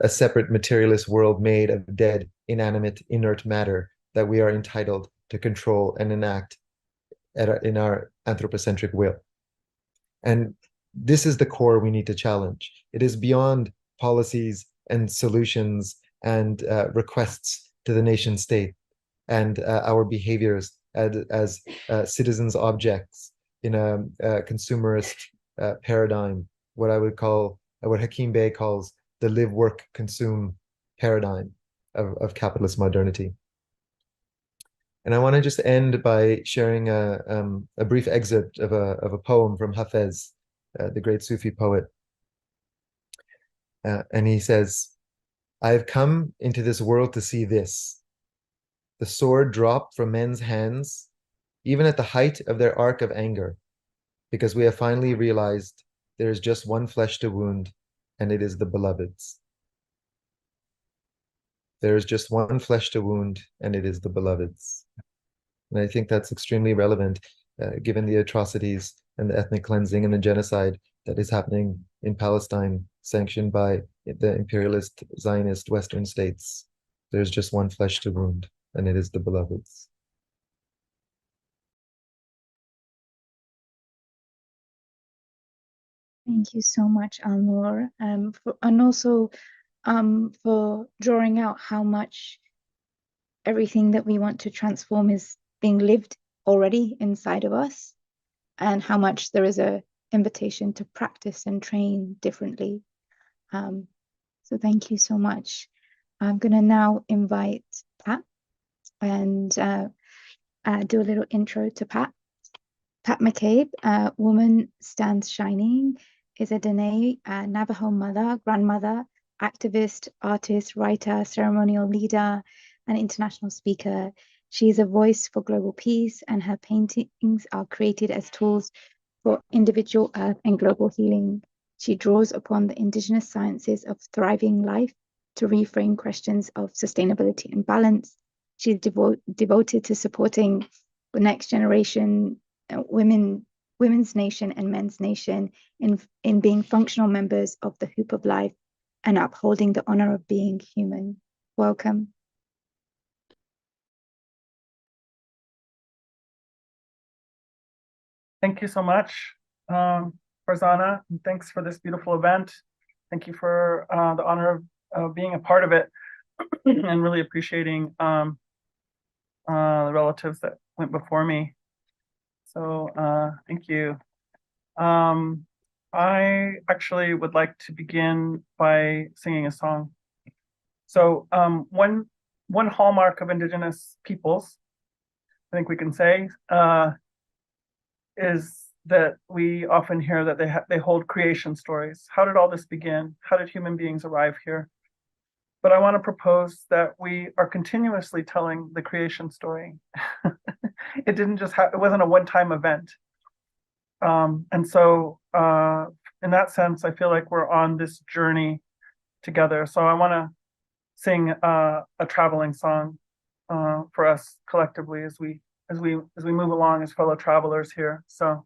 a separate materialist world made of dead, inanimate, inert matter that we are entitled to control and enact in our anthropocentric will. And this is the core we need to challenge. It is beyond policies and solutions and requests to the nation state and our behaviors as citizens objects in a consumerist paradigm, what I would call, what Hakim Bey calls the live, work, consume paradigm of capitalist modernity. And I want to just end by sharing a brief excerpt of a poem from Hafez, the great Sufi poet. And he says, "I have come into this world to see this, the sword dropped from men's hands, even at the height of their arc of anger, because we have finally realized there is just one flesh to wound, and it is the beloved's. There is just one flesh to wound, and it is the beloved's." And I think that's extremely relevant, given the atrocities and the ethnic cleansing and the genocide that is happening in Palestine, sanctioned by the imperialist Zionist Western states. There's just one flesh to wound, and it is the beloved's. Thank you so much, Alnoor, and also for drawing out how much everything that we want to transform is being lived already inside of us, and how much there is a invitation to practice and train differently. So thank you so much. I'm going to now invite Pat and do a little intro to Pat. Pat McCabe, Woman Stands Shining, is a Dene Navajo mother, grandmother, activist, artist, writer, ceremonial leader, and international speaker. She is a voice for global peace, and her paintings are created as tools for individual earth and global healing. She draws upon the indigenous sciences of thriving life to reframe questions of sustainability and balance. She is devoted to supporting the next generation, women's nation and men's nation in being functional members of the hoop of life and upholding the honor of being human. Welcome. Thank you so much, Farzana, and thanks for this beautiful event. Thank you for the honor of being a part of it and really appreciating the relatives that went before me. So thank you. I actually would like to begin by singing a song. So one hallmark of indigenous peoples, I think we can say, is that we often hear that they hold creation stories. How did all this begin? How did human beings arrive here? But I want to propose that we are continuously telling the creation story. It didn't just it wasn't a one-time event. And so in that sense, I feel like we're on this journey together. So I want to sing a traveling song for us collectively as we move along as fellow travelers here. So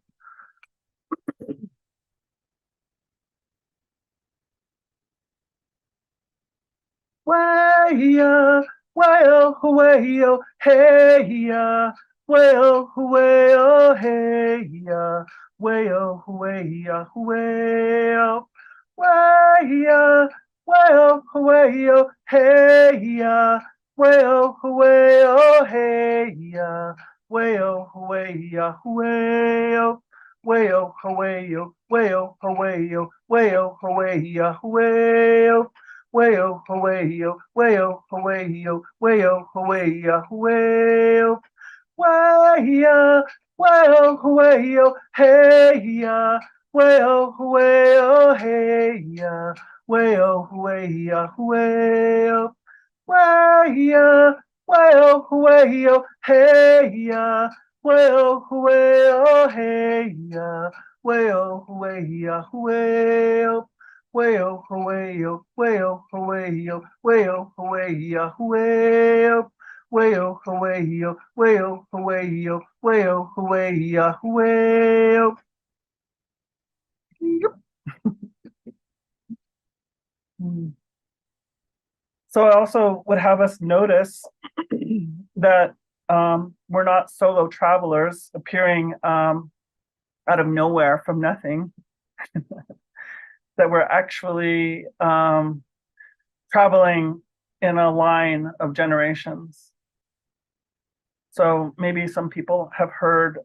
way-ya, way-oh, way-oh, hey-ya, way-oh, way-oh, hey-ya, way-oh, way-ya, way-oh, way-ya, way-oh, way-oh, hey-ya, way-oh, way-oh, hey-ya, way-oh, way-ya, way-oh, way-oh, way-oh, way-oh, way-oh, way-oh, way-ya, way-oh. Way-oh, way-oh, way-oh, way-oh, way-oh, way-oh, way-oh, way-ya, way-oh, way-oh, hey-ya, way-oh, way-oh, hey-ya, way-oh, way-ya, way-oh, way-ya, way-oh, way-oh, hey-ya, way-oh, way-oh, hey-ya, way-oh, way-ya, way-oh. Way-oh, way-oh, way-oh, way-oh, way-oh, way-oh, way-oh, way-oh, way-oh, way-oh, way-oh, way-oh, way-oh, way-oh. So I also would have us notice that we're not solo travelers appearing out of nowhere from nothing. That we're actually traveling in a line of generations. So maybe some people have heard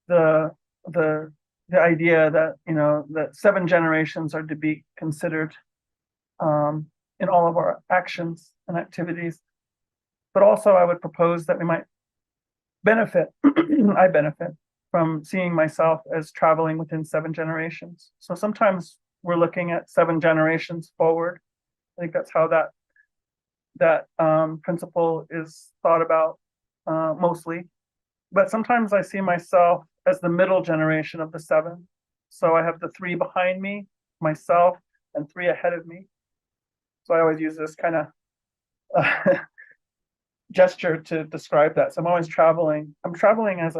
the idea that that 7 generations are to be considered in all of our actions and activities. But also, I would propose that we might benefit. I benefit from seeing myself as traveling within 7 generations. So sometimes we're looking at 7 generations forward. I think that's how that principle is thought about mostly. But sometimes I see myself as the middle generation of the 7. So I have the 3 behind me, myself, and 3 ahead of me. So I always use this kind of gesture to describe that. So I'm always traveling. I'm traveling as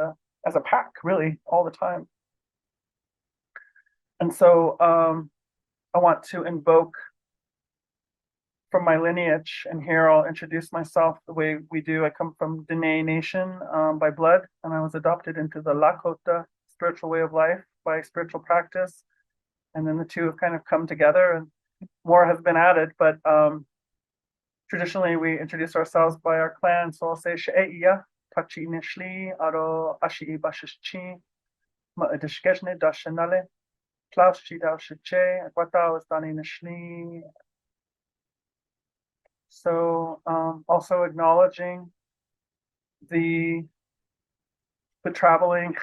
a pack, really, all the time. And so I want to invoke from my lineage, and here I'll introduce myself the way we do. I come from Dene Nation by blood, and I was adopted into the Lakota spiritual way of life by spiritual practice. And then the two have kind of come together, and more has been added. But traditionally, we introduce ourselves by our clan. So I'll say She'e'ia, Tachi Nishli, Aro Ashi Bashichi, Ma'edishkeshne Dashanale, Klaus Chidao Shiche, Aquata was Dani Nishli. So also acknowledging the traveling,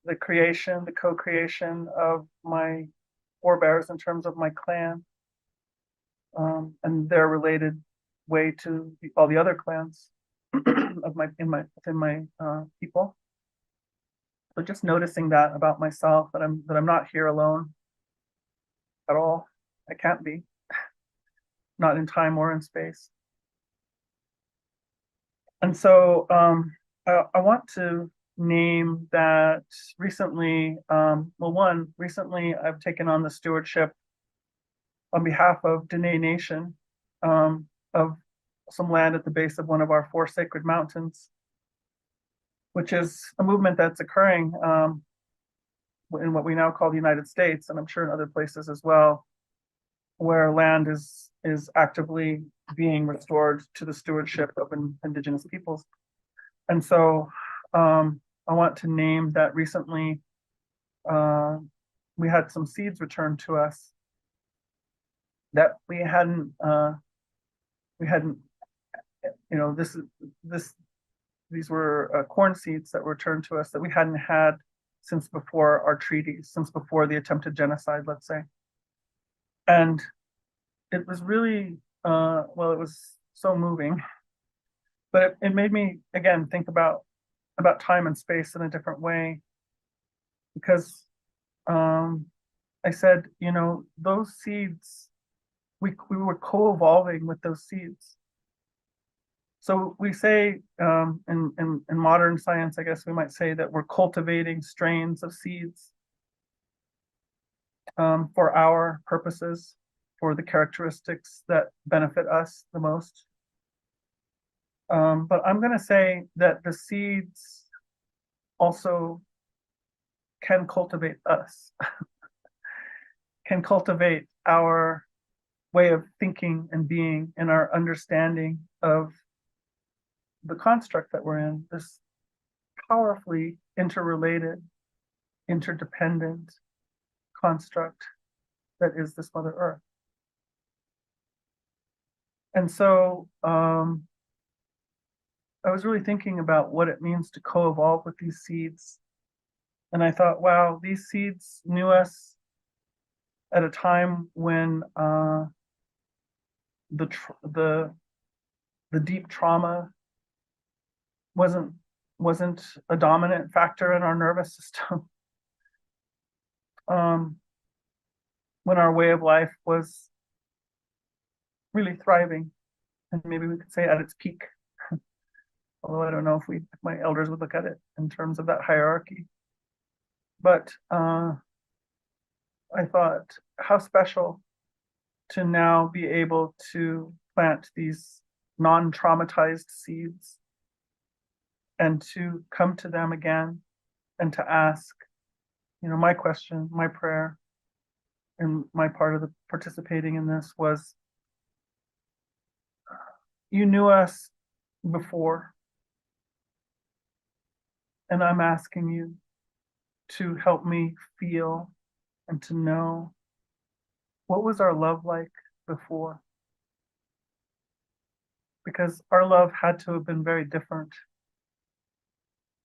the creation, the co-creation of my forebears in terms of my clan, and their related way to all the other clans of within my people. So just noticing that about myself, that I'm not here alone at all. I can't be, not in time or in space. And so I want to name that recently, recently I've taken on the stewardship on behalf of Dene Nation, of some land at the base of one of our 4 sacred mountains, which is a movement that's occurring in what we now call the United States, and I'm sure in other places as well, where land is actively being restored to the stewardship of indigenous peoples. And so I want to name that recently we had some seeds returned to us that we hadn't, you know, these were corn seeds that were returned to us that we hadn't had since before our treaties, since before the attempted genocide, let's say. And it was really, well, it was so moving, but it made me, again, think about time and space in a different way, because I said, you know, those seeds, we were co-evolving with those seeds. So we say in modern science, I guess we might say that we're cultivating strains of seeds for our purposes, for the characteristics that benefit us the most. But I'm going to say that the seeds also can cultivate us, can cultivate our way of thinking and being and our understanding of the construct that we're in, this powerfully interrelated, interdependent construct that is this Mother Earth. And so I was really thinking about what it means to co-evolve with these seeds. And I thought, wow, these seeds knew us at a time when the deep trauma wasn't a dominant factor in our nervous system. When our way of life was really thriving, and maybe we could say at its peak. Although I don't know if my elders would look at it in terms of that hierarchy. But I thought, how special to now be able to plant these non-traumatized seeds and to come to them again and to ask, you know, my question, my prayer, and my part of the participating in this was, you knew us before, and I'm asking you to help me feel and to know, what was our love like before? Because our love had to have been very different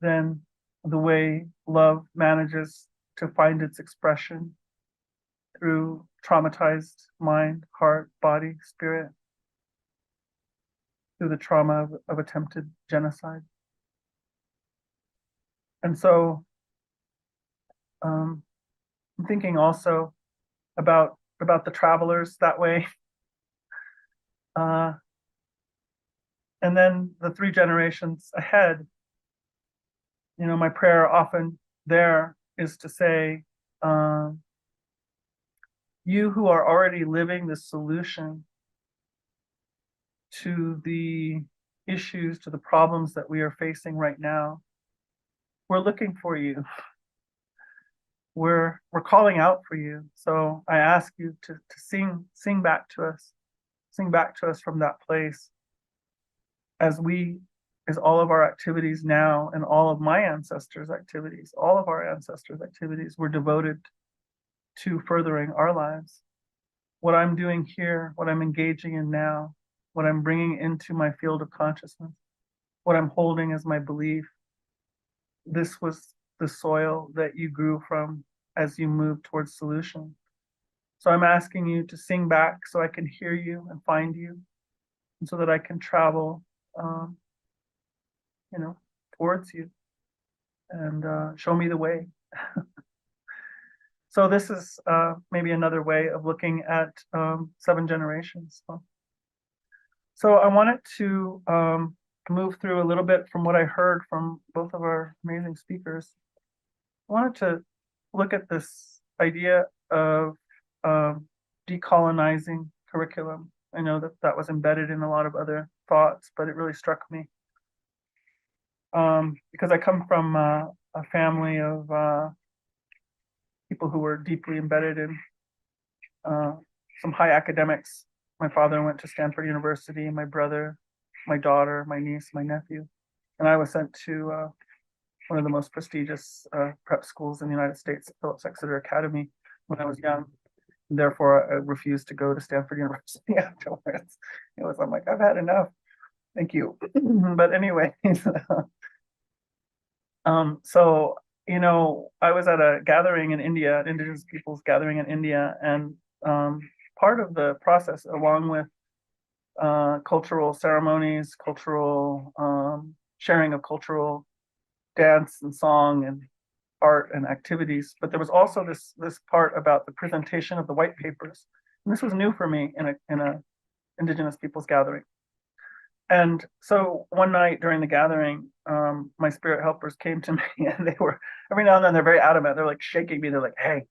than the way love manages to find its expression through traumatized mind, heart, body, spirit, through the trauma of attempted genocide. And so I'm thinking also about the travelers that way. And then the 3 generations ahead, you know, my prayer often there is to say, you who are already living the solution to the issues, to the problems that we are facing right now, we're looking for you. We're calling out for you. So I ask you to sing back to us from that place, as all of our activities now and all of my ancestors' activities, all of our ancestors' activities were devoted to furthering our lives. What I'm doing here, what I'm engaging in now, what I'm bringing into my field of consciousness, what I'm holding as my belief, this was the soil that you grew from as you moved towards solution. So I'm asking you to sing back so I can hear you and find you, and so that I can travel, you know, towards you and show me the way. So this is maybe another way of looking at 7 generations. So I wanted to move through a little bit from what I heard from both of our amazing speakers. I wanted to look at this idea of decolonizing curriculum. I know that that was embedded in a lot of other thoughts, but it really struck me. Because I come from a family of people who were deeply embedded in some high academics. My father went to Stanford University, my brother, my daughter, my niece, my nephew, and I was sent to one of the most prestigious prep schools in the United States, Phillips Exeter Academy, when I was young. Therefore, I refused to go to Stanford University afterwards. I'm like, I've had enough. Thank you. But anyway, so, I was at a gathering in India, an indigenous peoples gathering in India, and part of the process, along with cultural ceremonies, cultural sharing of cultural dance and song and art and activities, but there was also this part about the presentation of the white papers, and this was new for me in a indigenous peoples gathering. And so one night during the gathering, my spirit helpers came to me, and they were, every now and then, they're very adamant. They're like shaking me. They're like, "Hey,"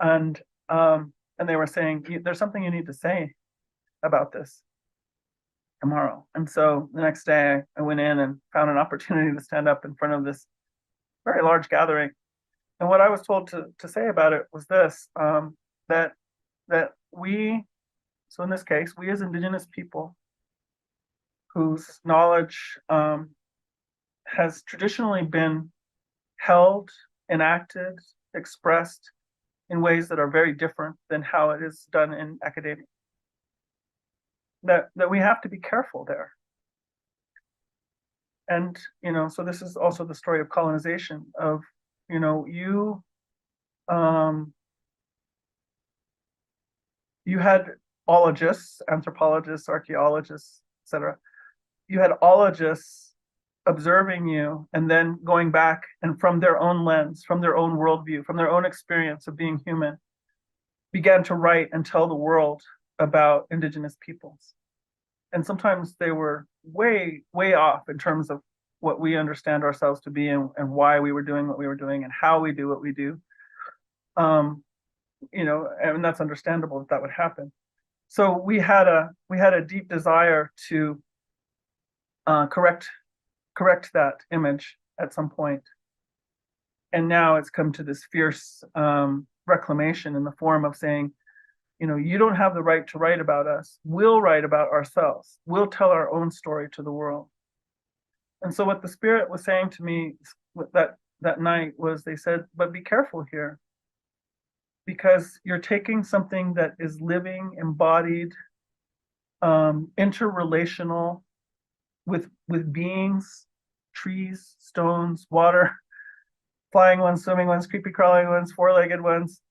and they were saying, "There's something you need to say about this tomorrow." And so the next day, I went in and found an opportunity to stand up in front of this very large gathering. And what I was told to say about it was this: that we, so in this case, we as indigenous people, whose knowledge has traditionally been held, enacted, expressed in ways that are very different than how it is done in academia, that we have to be careful there. And, so this is also the story of colonization, of, you had ologists, anthropologists, archaeologists, etc. You had ologists observing you and then going back, and from their own lens, from their own worldview, from their own experience of being human, began to write and tell the world about indigenous peoples. And sometimes they were way, way off in terms of what we understand ourselves to be, and why we were doing what we were doing and how we do what we do. And that's understandable that would happen. So we had a deep desire to correct that image at some point. And now it's come to this fierce reclamation in the form of saying, you don't have the right to write about us. We'll write about ourselves. We'll tell our own story to the world. And so what the spirit was saying to me that night was, they said, but be careful here, because you're taking something that is living, embodied, interrelational with beings, trees, stones, water, flying ones, swimming ones, creepy crawling ones, four-legged ones,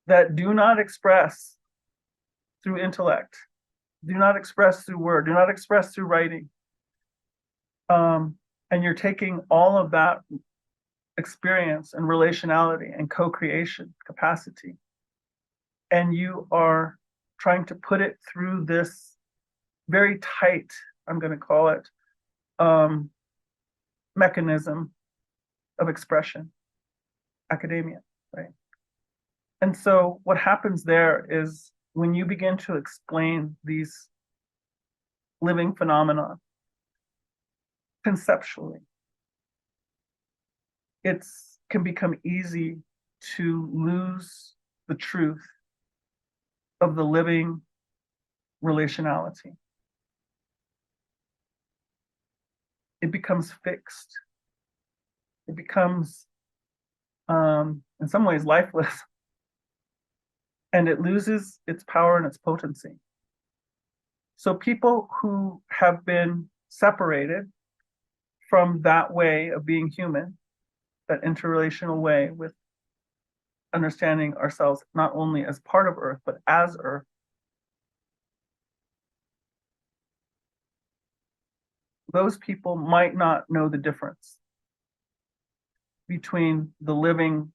that do not express through intellect, do not express through word, do not express through writing. And you're taking all of that experience and relationality and co-creation capacity, and you are trying to put it through this very tight, I'm going to call it, mechanism of expression, academia, right? And so what happens there is, when you begin to explain these living phenomena conceptually, it can become easy to lose the truth of the living relationality. It becomes fixed. It becomes, in some ways, lifeless. And it loses its power and its potency. So people who have been separated from that way of being human, that interrelational way with understanding ourselves not only as part of Earth, but as Earth, those people might not know the difference between the living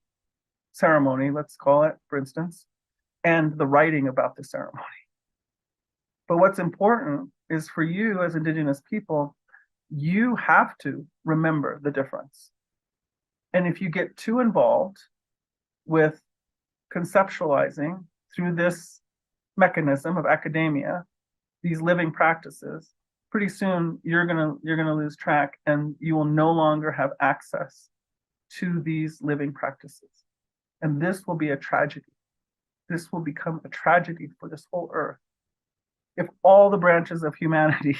ceremony, let's call it, for instance, and the writing about the ceremony. But what's important is, for you as Indigenous people, you have to remember the difference. And if you get too involved with conceptualizing through this mechanism of academia, these living practices, pretty soon you're gonna lose track, and you will no longer have access to these living practices. And this will be a tragedy. This will become a tragedy for this whole earth. If all the branches of humanity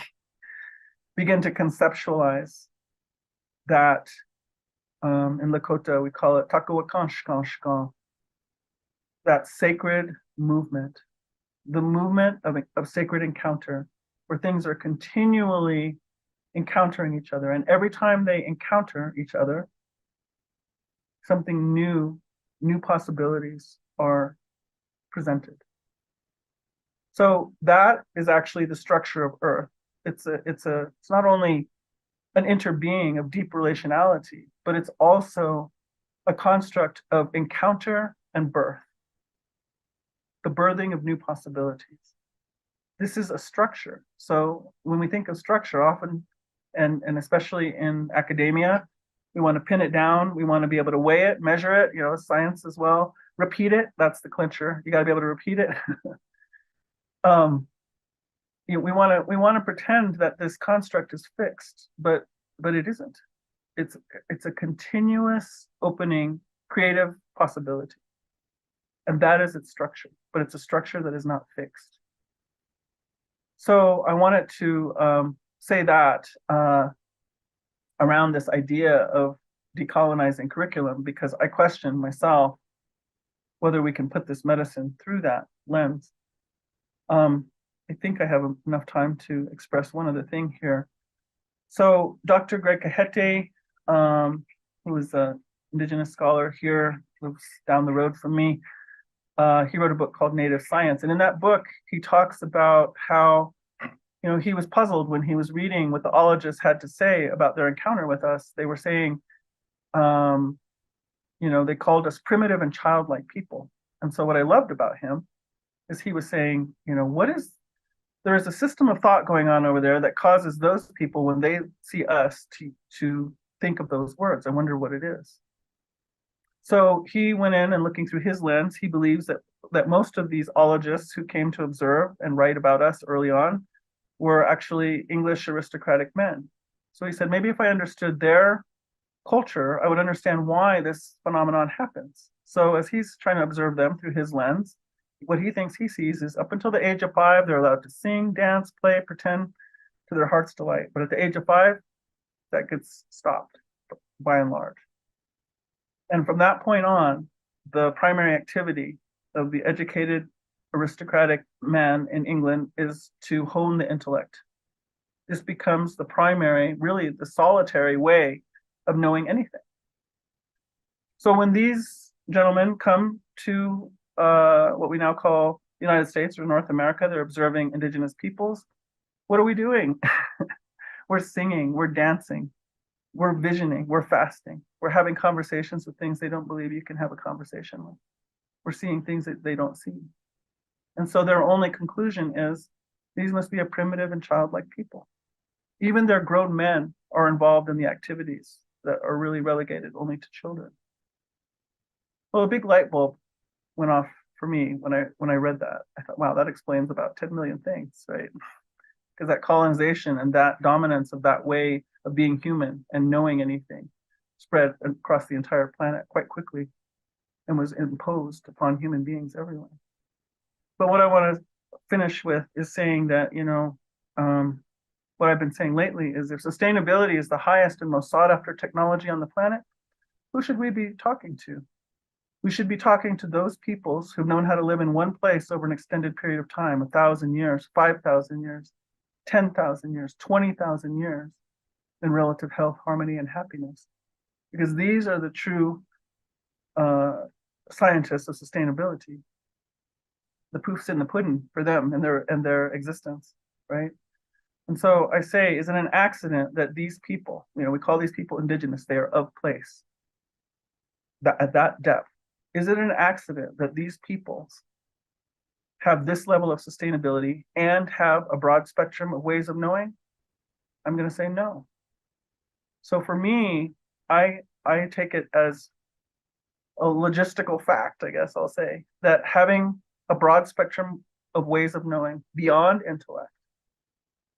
begin to conceptualize that, in Lakota, we call it takuwakanshkanshkan, that sacred movement, the movement of sacred encounter, where things are continually encountering each other. And every time they encounter each other, something new possibilities are presented. So that is actually the structure of Earth. It's not only an interbeing of deep relationality, but it's also a construct of encounter and birth, the birthing of new possibilities. This is a structure. So when we think of structure, often, and especially in academia, we want to pin it down. We want to be able to weigh it, measure it, science as well. Repeat it. That's the clincher. You got to be able to repeat it. We want to pretend that this construct is fixed, but it isn't. It's a continuous opening, creative possibility, and that is its structure. But it's a structure that is not fixed. So I wanted to say that around this idea of decolonizing curriculum, because I question myself whether we can put this medicine through that lens. I think I have enough time to express one other thing here. So Dr. Greg Kahete, who is an indigenous scholar here, lives down the road from me, he wrote a book called Native Science. And in that book, he talks about how, he was puzzled when he was reading what the ologists had to say about their encounter with us. They were saying, they called us primitive and childlike people. And so what I loved about him is he was saying, there is a system of thought going on over there that causes those people, when they see us, to think of those words. I wonder what it is. So he went in, and looking through his lens, he believes that most of these ologists who came to observe and write about us early on were actually English aristocratic men. So he said, maybe if I understood their culture, I would understand why this phenomenon happens. So as he's trying to observe them through his lens, what he thinks he sees is up until the age of 5, they're allowed to sing, dance, play, pretend to their heart's delight. But at the age of 5, that gets stopped by and large. And from that point on, the primary activity of the educated aristocratic man in England is to hone the intellect. This becomes the primary, really the solitary way of knowing anything. So when these gentlemen come to what we now call the United States or North America, they're observing indigenous peoples. What are we doing? We're singing, we're dancing, we're visioning, we're fasting, we're having conversations with things they don't believe you can have a conversation with. We're seeing things that they don't see. And so their only conclusion is these must be a primitive and childlike people. Even their grown men are involved in the activities that are really relegated only to children. Well, a big light bulb went off for me when I read that. I thought, wow, that explains about 10 million things, right? Because that colonization and that dominance of that way of being human and knowing anything spread across the entire planet quite quickly and was imposed upon human beings everywhere. But what I want to finish with is saying that, what I've been saying lately is if sustainability is the highest and most sought after technology on the planet, who should we be talking to? We should be talking to those peoples who've known how to live in one place over an extended period of time, 1,000 years, 5,000 years, 10,000 years, 20,000 years, in relative health, harmony, and happiness. Because these are the true scientists of sustainability. The proof's in the pudding for them and their existence, right? And so I say, is it an accident that these people, we call these people indigenous, they are of place, that at that depth. Is it an accident that these peoples have this level of sustainability and have a broad spectrum of ways of knowing? I'm going to say no. So for me, I take it as a logistical fact, I guess I'll say, that having a broad spectrum of ways of knowing beyond intellect,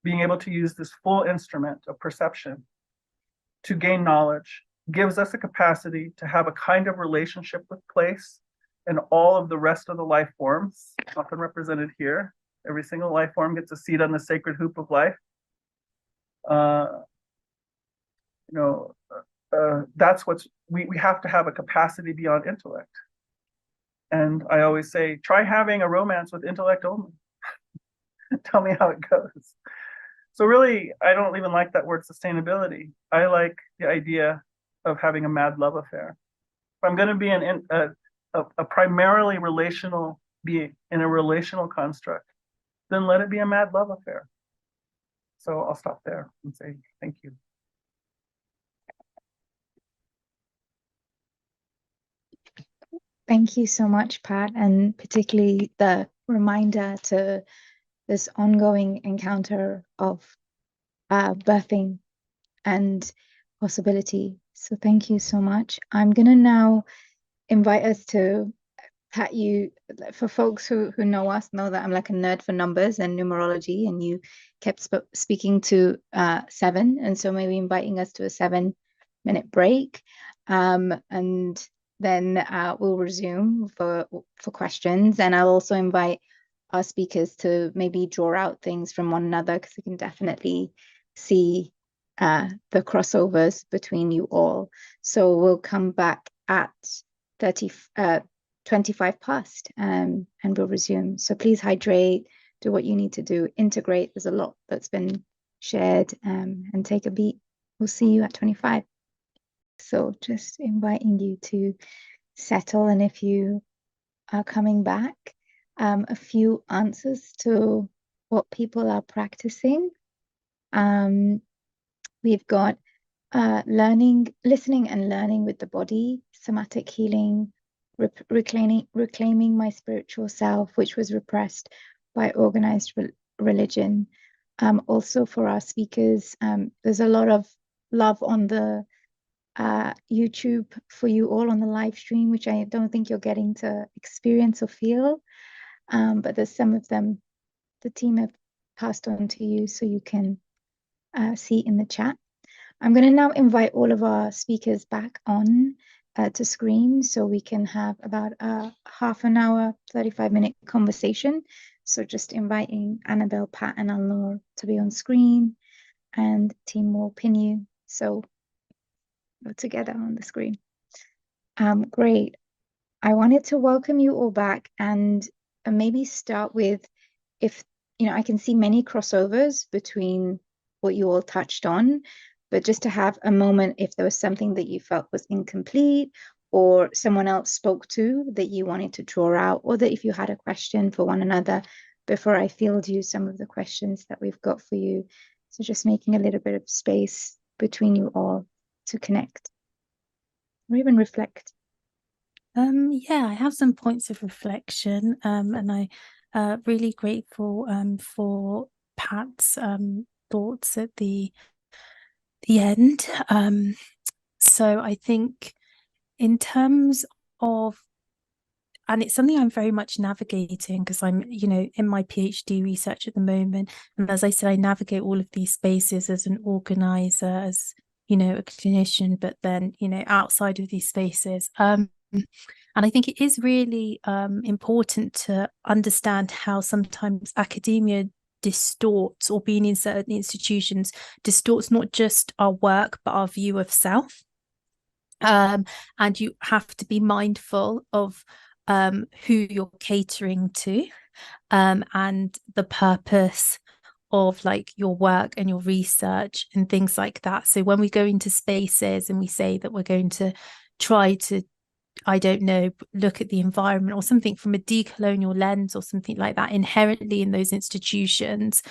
being able to use this full instrument of perception to gain knowledge, gives us a capacity to have a kind of relationship with place and all of the rest of the life forms, often represented here. Every single life form gets a seat on the sacred hoop of life. That's what's, we have to have a capacity beyond intellect. And I always say, try having a romance with intellect only. Tell me how it goes. So really, I don't even like that word sustainability. I like the idea of having a mad love affair. If I'm going to be a primarily relational being in a relational construct, then let it be a mad love affair. So I'll stop there and say thank you. Thank you so much, Pat, and particularly the reminder to this ongoing encounter of birthing and possibility. So thank you so much. I'm going to now invite us to, Pat, you, for folks who know us, know that I'm like a nerd for numbers and numerology, and you kept speaking to 7, and so maybe inviting us to a 7-minute break, and then we'll resume for questions. And I'll also invite our speakers to maybe draw out things from one another, because we can definitely see the crossovers between you all. So we'll come back at 25 past, and we'll resume. So please hydrate, do what you need to do, integrate. There's a lot that's been shared, and take a beat. We'll see you at 25. So just inviting you to settle, and if you are coming back, a few answers to what people are practicing. We've got listening and learning with the body, somatic healing, reclaiming my spiritual self, which was repressed by organized religion. Also for our speakers, there's a lot of love on the YouTube for you all on the live stream, which I don't think you're getting to experience or feel, but there's some of them the team have passed on to you, so you can see in the chat. I'm going to now invite all of our speakers back on to screen, so we can have about a half an hour, 35-minute conversation. So just inviting Annabel, Pat, and Alnoor to be on screen, and team will pin you. So we're together on the screen. Great. I wanted to welcome you all back, and maybe start with, if I can see many crossovers between what you all touched on, but just to have a moment if there was something that you felt was incomplete, or someone else spoke to that you wanted to draw out, or that if you had a question for one another before I field you some of the questions that we've got for you. So just making a little bit of space between you all to connect or even reflect. Yeah, I have some points of reflection, and I really grateful for Pat's thoughts at the end. So I think in terms of, and it's something I'm very much navigating, because I'm, in my PhD research at the moment. And as I said, I navigate all of these spaces as an organizer, as, a clinician, but then, outside of these spaces. And I think it is really important to understand how sometimes academia distorts, or being in certain institutions distorts not just our work, but our view of self. And you have to be mindful of who you're catering to, and the purpose of your work and your research and things like that. So when we go into spaces and we say that we're going to try to, I don't know, look at the environment or something from a decolonial lens or something like that, inherently in those institutions,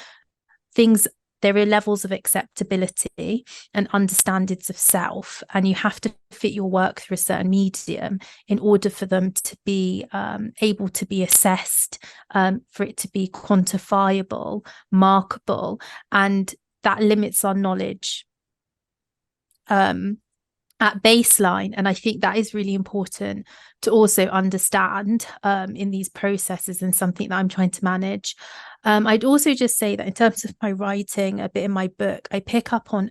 there are levels of acceptability and understandings of self, and you have to fit your work through a certain medium in order for them to be able to be assessed, for it to be quantifiable, markable, and that limits our knowledge. And at baseline. And I think that is really important to also understand in these processes, and something that I'm trying to manage. I'd also just say that in terms of my writing, a bit in my book, I pick up on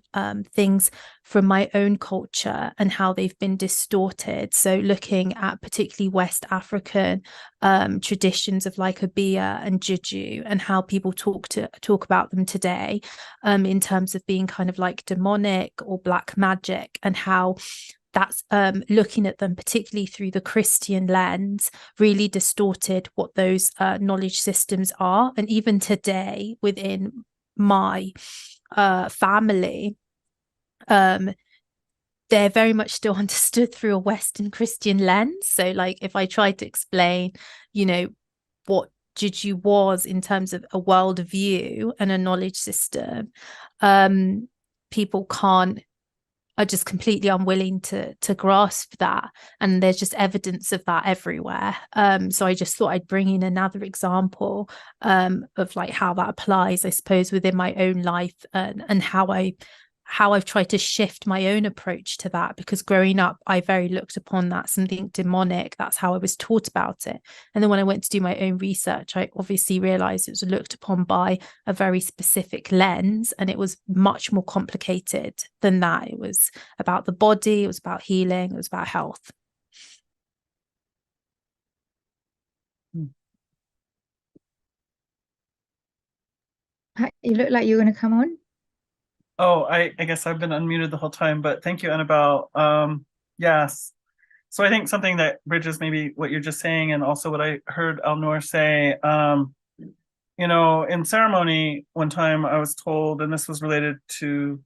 things from my own culture and how they've been distorted. So looking at particularly West African traditions of like Abia and Juju, and how people talk about them today in terms of being kind of like demonic or black magic, and how that's looking at them particularly through the Christian lens really distorted what those knowledge systems are. And even today within my family, they're very much still understood through a Western Christian lens. So like if I try to explain, you know, what Juju was in terms of a worldview and a knowledge system, people are just completely unwilling to grasp that, and there's just evidence of that everywhere. So I just thought I'd bring in another example of like how that applies, I suppose, within my own life, and how I've tried to shift my own approach to that, because growing up I very looked upon that something demonic. That's how I was taught about it. And then when I went to do my own research, I obviously realized it was looked upon by a very specific lens, and it was much more complicated than that. It was about the body, it was about healing, it was about health. You look like you're going to come on. Oh, I guess I've been unmuted the whole time, but thank you, Annabel. Yes. So I think something that bridges maybe what you're just saying, and also what I heard Alnoor say, you know, in ceremony one time I was told, and this was related to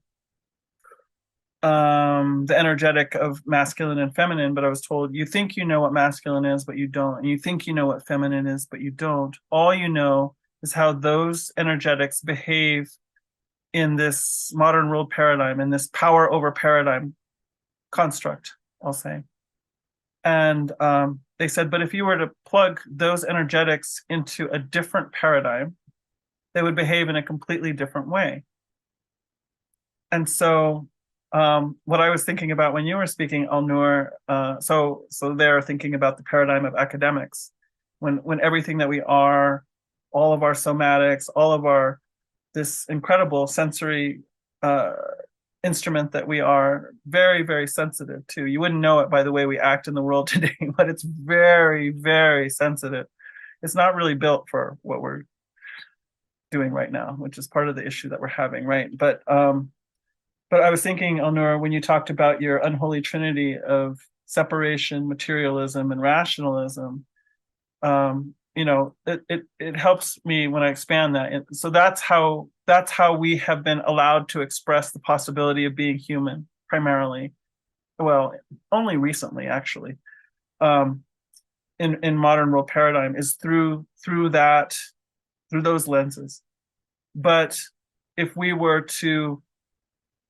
the energetic of masculine and feminine, but I was told, you think you know what masculine is, but you don't. And you think you know what feminine is, but you don't. All you know is how those energetics behave in this modern world paradigm, in this power over paradigm construct, I'll say. And they said, but if you were to plug those energetics into a different paradigm, they would behave in a completely different way. And so what I was thinking about when you were speaking, Alnoor, so they're thinking about the paradigm of academics, when everything that we are, all of our somatics, all of our this incredible sensory instrument that we are very, very sensitive to. You wouldn't know it by the way we act in the world today, but it's very, very sensitive. It's not really built for what we're doing right now, which is part of the issue that we're having, right? But I was thinking, Alnoor, when you talked about your unholy trinity of separation, materialism, and rationalism, you know, it helps me when I expand that. And so that's how we have been allowed to express the possibility of being human, primarily. Well, only recently, actually, in modern world paradigm, is through those lenses. But if we were to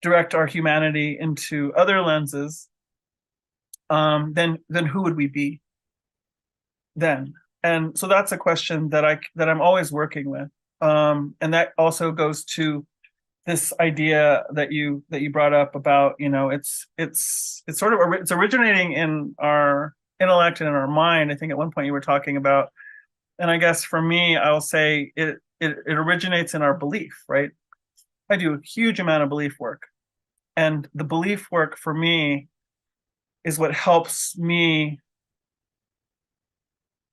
direct our humanity into other lenses, then who would we be then? And so that's a question that I'm always working with, and that also goes to this idea that you brought up about, you know, it's sort of it's originating in our intellect and in our mind. I think at one point you were talking about, and I guess for me, I'll say it originates in our belief, right? I do a huge amount of belief work, and the belief work for me is what helps me.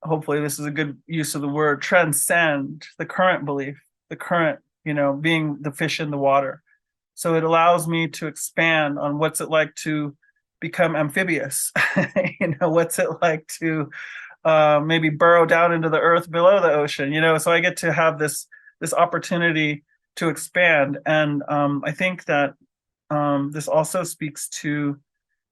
Hopefully this is a good use of the word, transcend the current belief, the current, you know, being the fish in the water. So it allows me to expand on what's it like to become amphibious. You know, what's it like to maybe burrow down into the earth below the ocean, you know? So I get to have this opportunity to expand. And I think that this also speaks to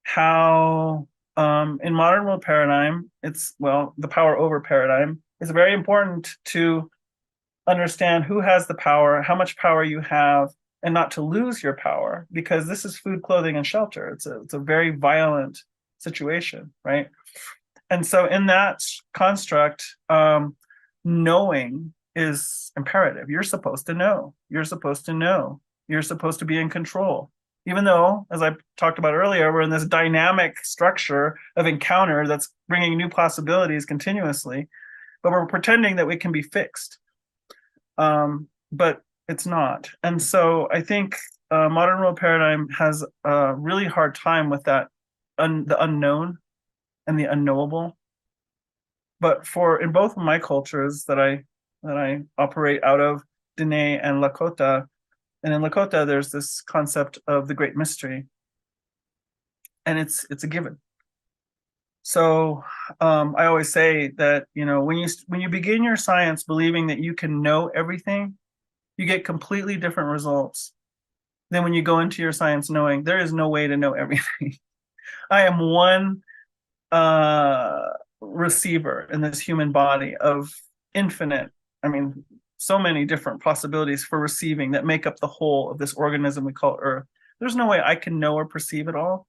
how in modern world paradigm, the power over paradigm, it's very important to understand who has the power, how much power you have, and not to lose your power, because this is food, clothing, and shelter. It's a very violent situation, right? And so in that construct, knowing is imperative. You're supposed to know. You're supposed to know. You're supposed to be in control. Even though, as I talked about earlier, we're in this dynamic structure of encounter that's bringing new possibilities continuously, but we're pretending that we can be fixed. But it's not. And so I think modern world paradigm has a really hard time with that, the unknown and the unknowable. But in both of my cultures that I operate out of, Dene and Lakota, and in Lakota, there's this concept of the great mystery, and it's a given. So I always say that, you know, when you begin your science believing that you can know everything, you get completely different results than when you go into your science knowing there is no way to know everything. I am one receiver in this human body of infinite, I mean, so many different possibilities for receiving that make up the whole of this organism we call Earth. There's no way I can know or perceive it all.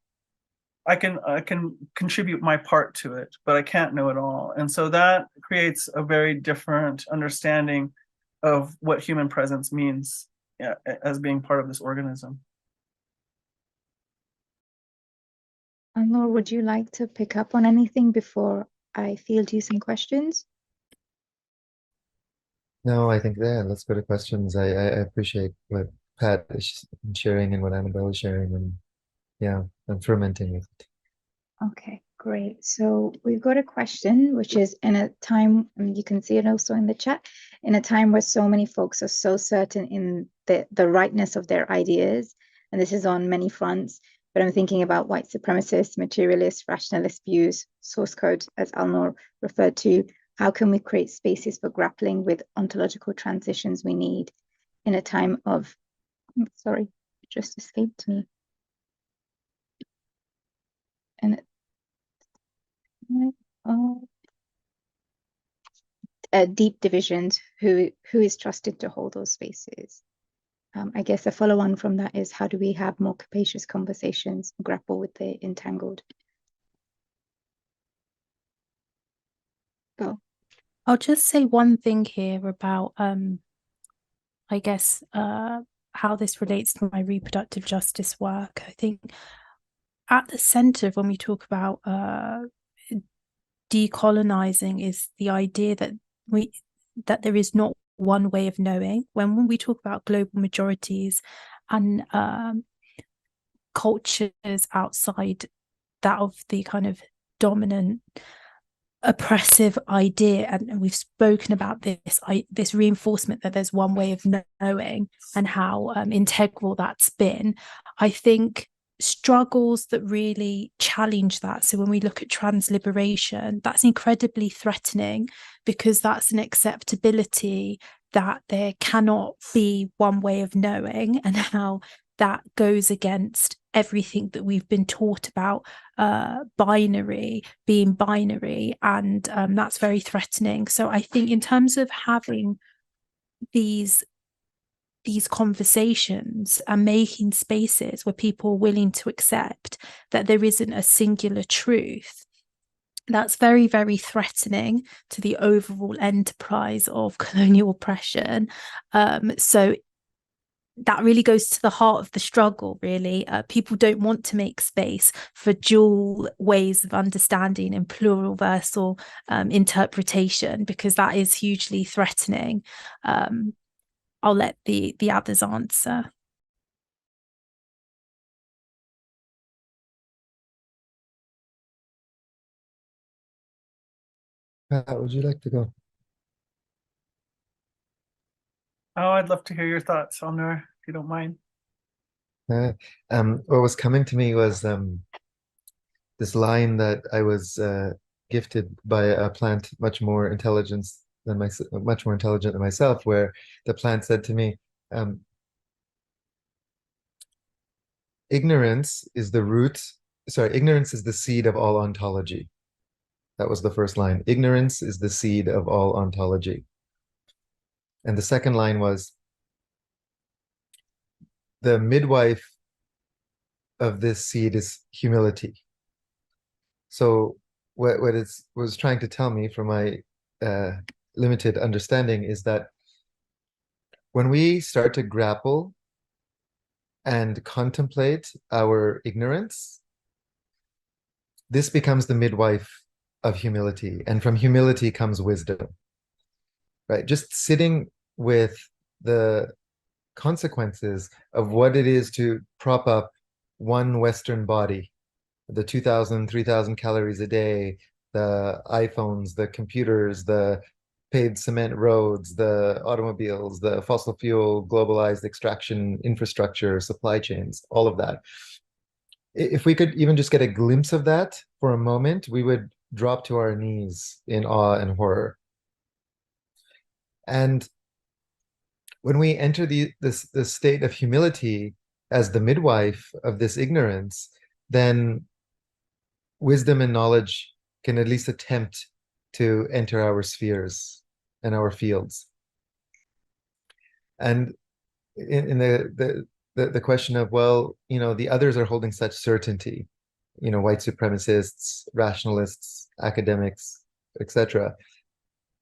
I can contribute my part to it, but I can't know it all. And so that creates a very different understanding of what human presence means, yeah, as being part of this organism. Alnoor, would you like to pick up on anything before I field you some questions? No, I think let's go to questions. I appreciate what Pat is sharing and what Annabelle is sharing, and yeah, I'm fermenting with it. Okay, great. So we've got a question, which is in a time, and you can see it also in the chat, in a time where so many folks are so certain in the rightness of their ideas, and this is on many fronts, but I'm thinking about white supremacist, materialist, rationalist views, source code, as Alnoor referred to. How can we create spaces for grappling with ontological transitions we need in a time of, sorry, it just escaped me. And deep divisions, who is trusted to hold those spaces? I guess a follow-on from that is, how do we have more capacious conversations and grapple with the entangled? Go. I'll just say one thing here about I guess how this relates to my reproductive justice work. I think at the center of when we talk about decolonizing is the idea that there is not one way of knowing. When we talk about global majorities and cultures outside that of the kind of dominant oppressive idea, and we've spoken about this reinforcement that there's one way of knowing and how integral that's been. I think struggles that really challenge that, so when we look at transliberation, that's incredibly threatening, because that's an acceptability that there cannot be one way of knowing, and how that goes against everything that we've been taught about being binary, and that's very threatening. So I think in terms of having these conversations and making spaces where people are willing to accept that there isn't a singular truth, that's very, very threatening to the overall enterprise of colonial oppression. So that really goes to the heart of the struggle, really. People don't want to make space for dual ways of understanding and pluriversal interpretation, because that is hugely threatening. I'll let the others answer. Pat, would you like to go? Oh, I'd love to hear your thoughts, Alnoor, if you don't mind. What was coming to me was this line that I was gifted by a plant much more intelligent than myself, where the plant said to me, ignorance is the seed of all ontology. That was the first line. Ignorance is the seed of all ontology. And the second line was, the midwife of this seed is humility. So what it was trying to tell me, from my limited understanding, is that when we start to grapple and contemplate our ignorance, this becomes the midwife of humility. And from humility comes wisdom, right? Just sitting with the consequences of what it is to prop up one Western body, the 2,000, 3,000 calories a day, the iPhones, the computers, the paved cement roads, the automobiles, the fossil fuel, globalized extraction infrastructure, supply chains, all of that. If we could even just get a glimpse of that for a moment, we would drop to our knees in awe and horror. And when we enter this state of humility as the midwife of this ignorance, then wisdom and knowledge can at least attempt to enter our spheres and our fields. And in the question of, well, you know, the others are holding such certainty, you know, white supremacists, rationalists, academics, etc.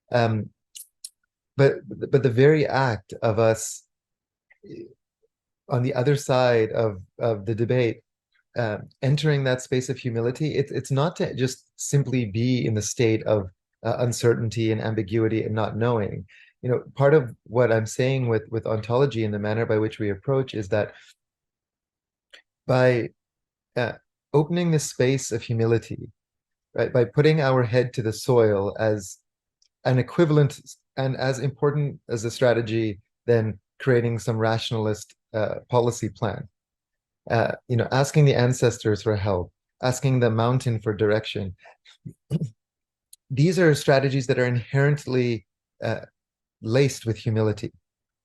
But the very act of us on the other side of the debate, entering that space of humility, it's not to just simply be in the state of uncertainty and ambiguity and not knowing. You know, part of what I'm saying with ontology and the manner by which we approach is that by opening this space of humility, right, by putting our head to the soil as an equivalent and as important as a strategy than creating some rationalist policy plan. You know, asking the ancestors for help, asking the mountain for direction. These are strategies that are inherently laced with humility.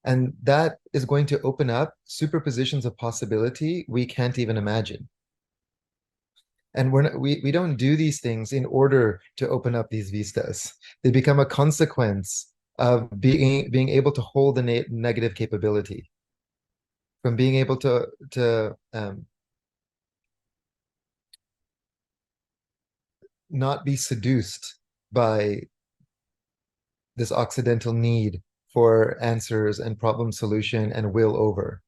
And that is going to open up superpositions of possibility we can't even imagine. And we don't do these things in order to open up these vistas. They become a consequence of being able to hold the negative capability, from being able to not be seduced by this Occidental need for answers and problem solution and will over.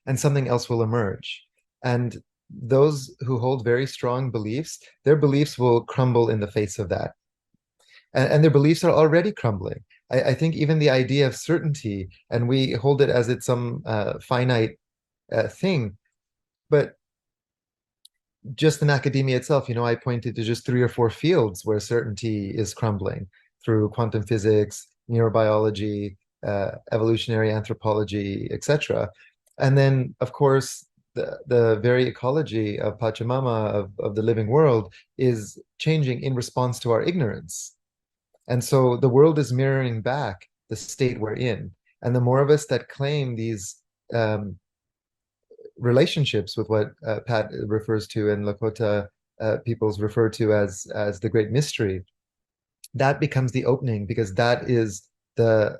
And something else will emerge. And those who hold very strong beliefs, their beliefs will crumble in the face of that. And their beliefs are already crumbling. I think even the idea of certainty, and we hold it as it's some finite thing, but just in academia itself, you know, I pointed to just 3 or 4 fields where certainty is crumbling through quantum physics, neurobiology, evolutionary anthropology, etc. And then, of course, the very ecology of Pachamama, of the living world, is changing in response to our ignorance. And so the world is mirroring back the state we're in. And the more of us that claim these relationships with what Pat refers to and Lakota peoples refer to as the great mystery, that becomes the opening, because that is the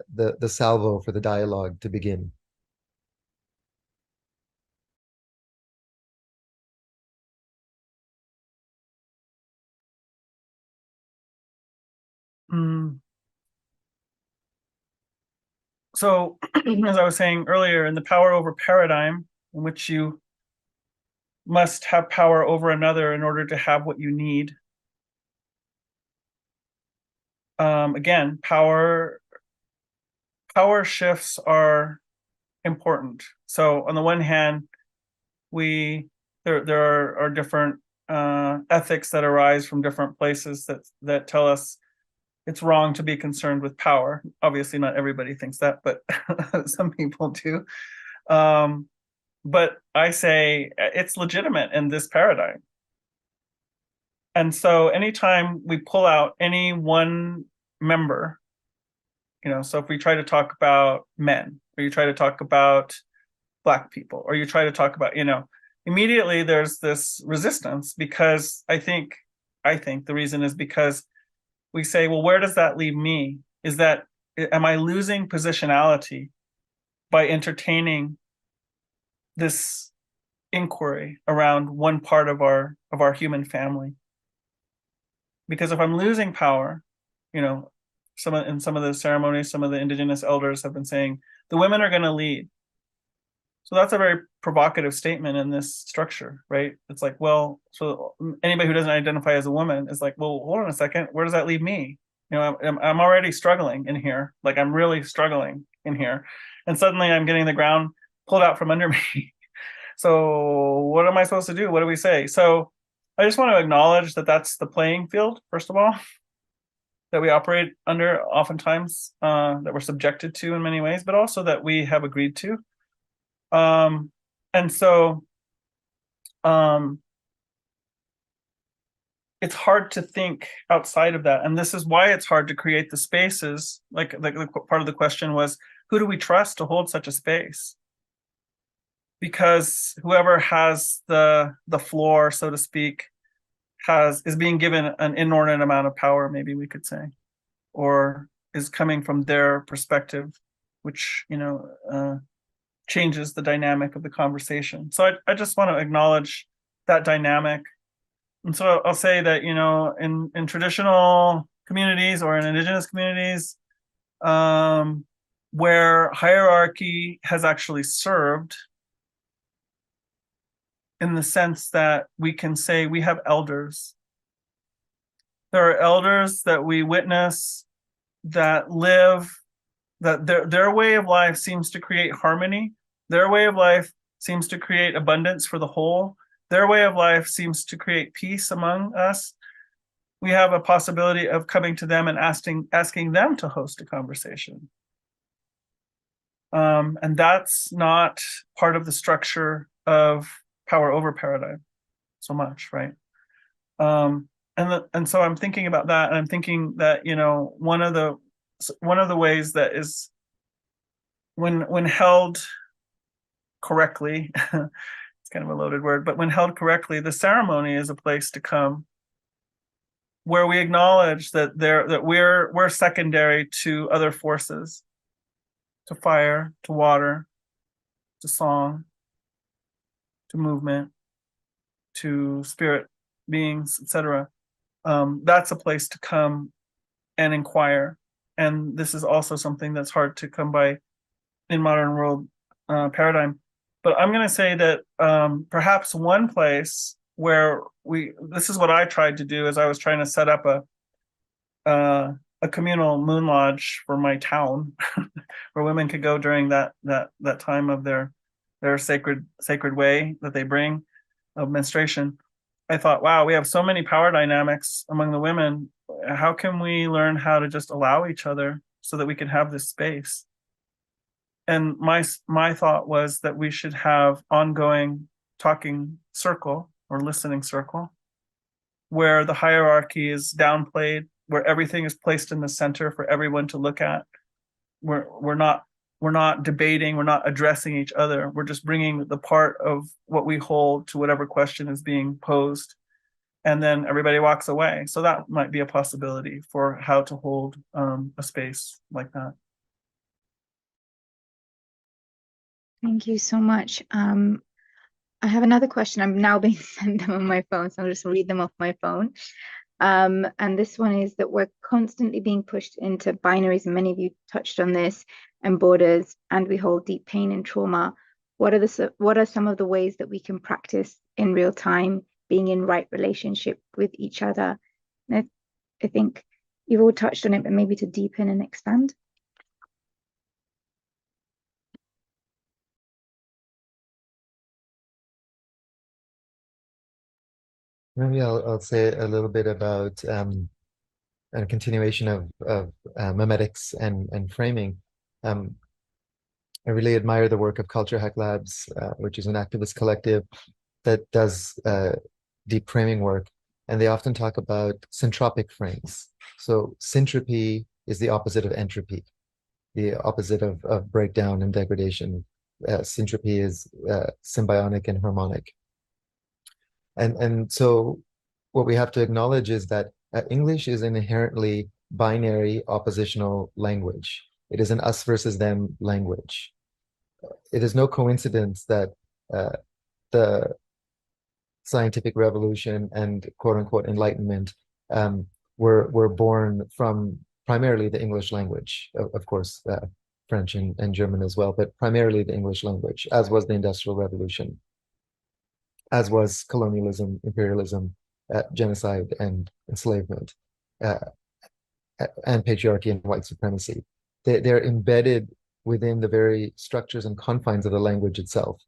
salvo for the dialogue to begin. So, as I was saying earlier, in the power over paradigm, in which you must have power over another in order to have what you need. Again, power shifts are important. So on the one hand, there are different ethics that arise from different places that tell us it's wrong to be concerned with power. Obviously, not everybody thinks that, but some people do. But I say it's legitimate in this paradigm. And so anytime we pull out any one member, you know, so if we try to talk about men, or you try to talk about Black people, or you try to talk about, you know, immediately there's this resistance, because I think the reason is because we say, well, where does that leave me? Am I losing positionality by entertaining this inquiry around one part of our human family? Because if I'm losing power, you know, in some of the ceremonies, some of the indigenous elders have been saying the women are going to lead. So that's a very provocative statement in this structure, right? It's like, well, so anybody who doesn't identify as a woman is like, well, hold on a second, where does that leave me? You know, I'm already struggling in here. Like, I'm really struggling in here. And suddenly I'm getting the ground pulled out from under me. So what am I supposed to do? What do we say? So I just want to acknowledge that that's the playing field, first of all, that we operate under oftentimes, that we're subjected to in many ways, but also that we have agreed to. And so it's hard to think outside of that. And this is why it's hard to create the spaces. Like the part of the question was, who do we trust to hold such a space? Because whoever has the floor, so to speak, is being given an inordinate amount of power, maybe we could say, or is coming from their perspective, which, you know, changes the dynamic of the conversation. So I just want to acknowledge that dynamic. And so I'll say that, you know, in traditional communities or in indigenous communities, where hierarchy has actually served, in the sense that we can say we have elders. There are elders that we witness that live, that their way of life seems to create harmony. Their way of life seems to create abundance for the whole. Their way of life seems to create peace among us. We have a possibility of coming to them and asking them to host a conversation. And that's not part of the structure of power over paradigm so much, right? And so I'm thinking about that, and I'm thinking that, you know, one of the ways that is, when held correctly, it's kind of a loaded word, but when held correctly, the ceremony is a place to come where we acknowledge that we're secondary to other forces, to fire, to water, to song, to movement, to spirit beings, etc. That's a place to come and inquire. And this is also something that's hard to come by in modern world paradigm. But I'm going to say that perhaps one place where this is what I tried to do, is I was trying to set up a communal moon lodge for my town, where women could go during that time of their sacred way that they bring of menstruation. I thought, wow, we have so many power dynamics among the women. How can we learn how to just allow each other so that we can have this space? And my thought was that we should have ongoing talking circle or listening circle, where the hierarchy is downplayed, where everything is placed in the center for everyone to look at. We're not debating, we're not addressing each other. We're just bringing the part of what we hold to whatever question is being posed, and then everybody walks away. So that might be a possibility for how to hold a space like that. Thank you so much. I have another question. I'm now being sent them on my phone, so I'll just read them off my phone. And this one is that we're constantly being pushed into binaries, and many of you touched on this, and borders, and we hold deep pain and trauma. What are some of the ways that we can practice in real time being in right relationship with each other? And I think you've all touched on it, but maybe to deepen and expand. Maybe I'll say a little bit about a continuation of memetics and framing. I really admire the work of Culture Hack Labs, which is an activist collective that does deep framing work. And they often talk about syntropic frames. So syntropy is the opposite of entropy, the opposite of breakdown and degradation. Syntropy is symbiotic and harmonic. And so what we have to acknowledge is that English is an inherently binary oppositional language. It is an us versus them language. It is no coincidence that the scientific revolution and quote unquote enlightenment were born from primarily the English language, of course, French and German as well, but primarily the English language, as was the Industrial Revolution, as was colonialism, imperialism, genocide, and enslavement, uh, and patriarchy and white supremacy. They're embedded within the very structures and confines of the language itself.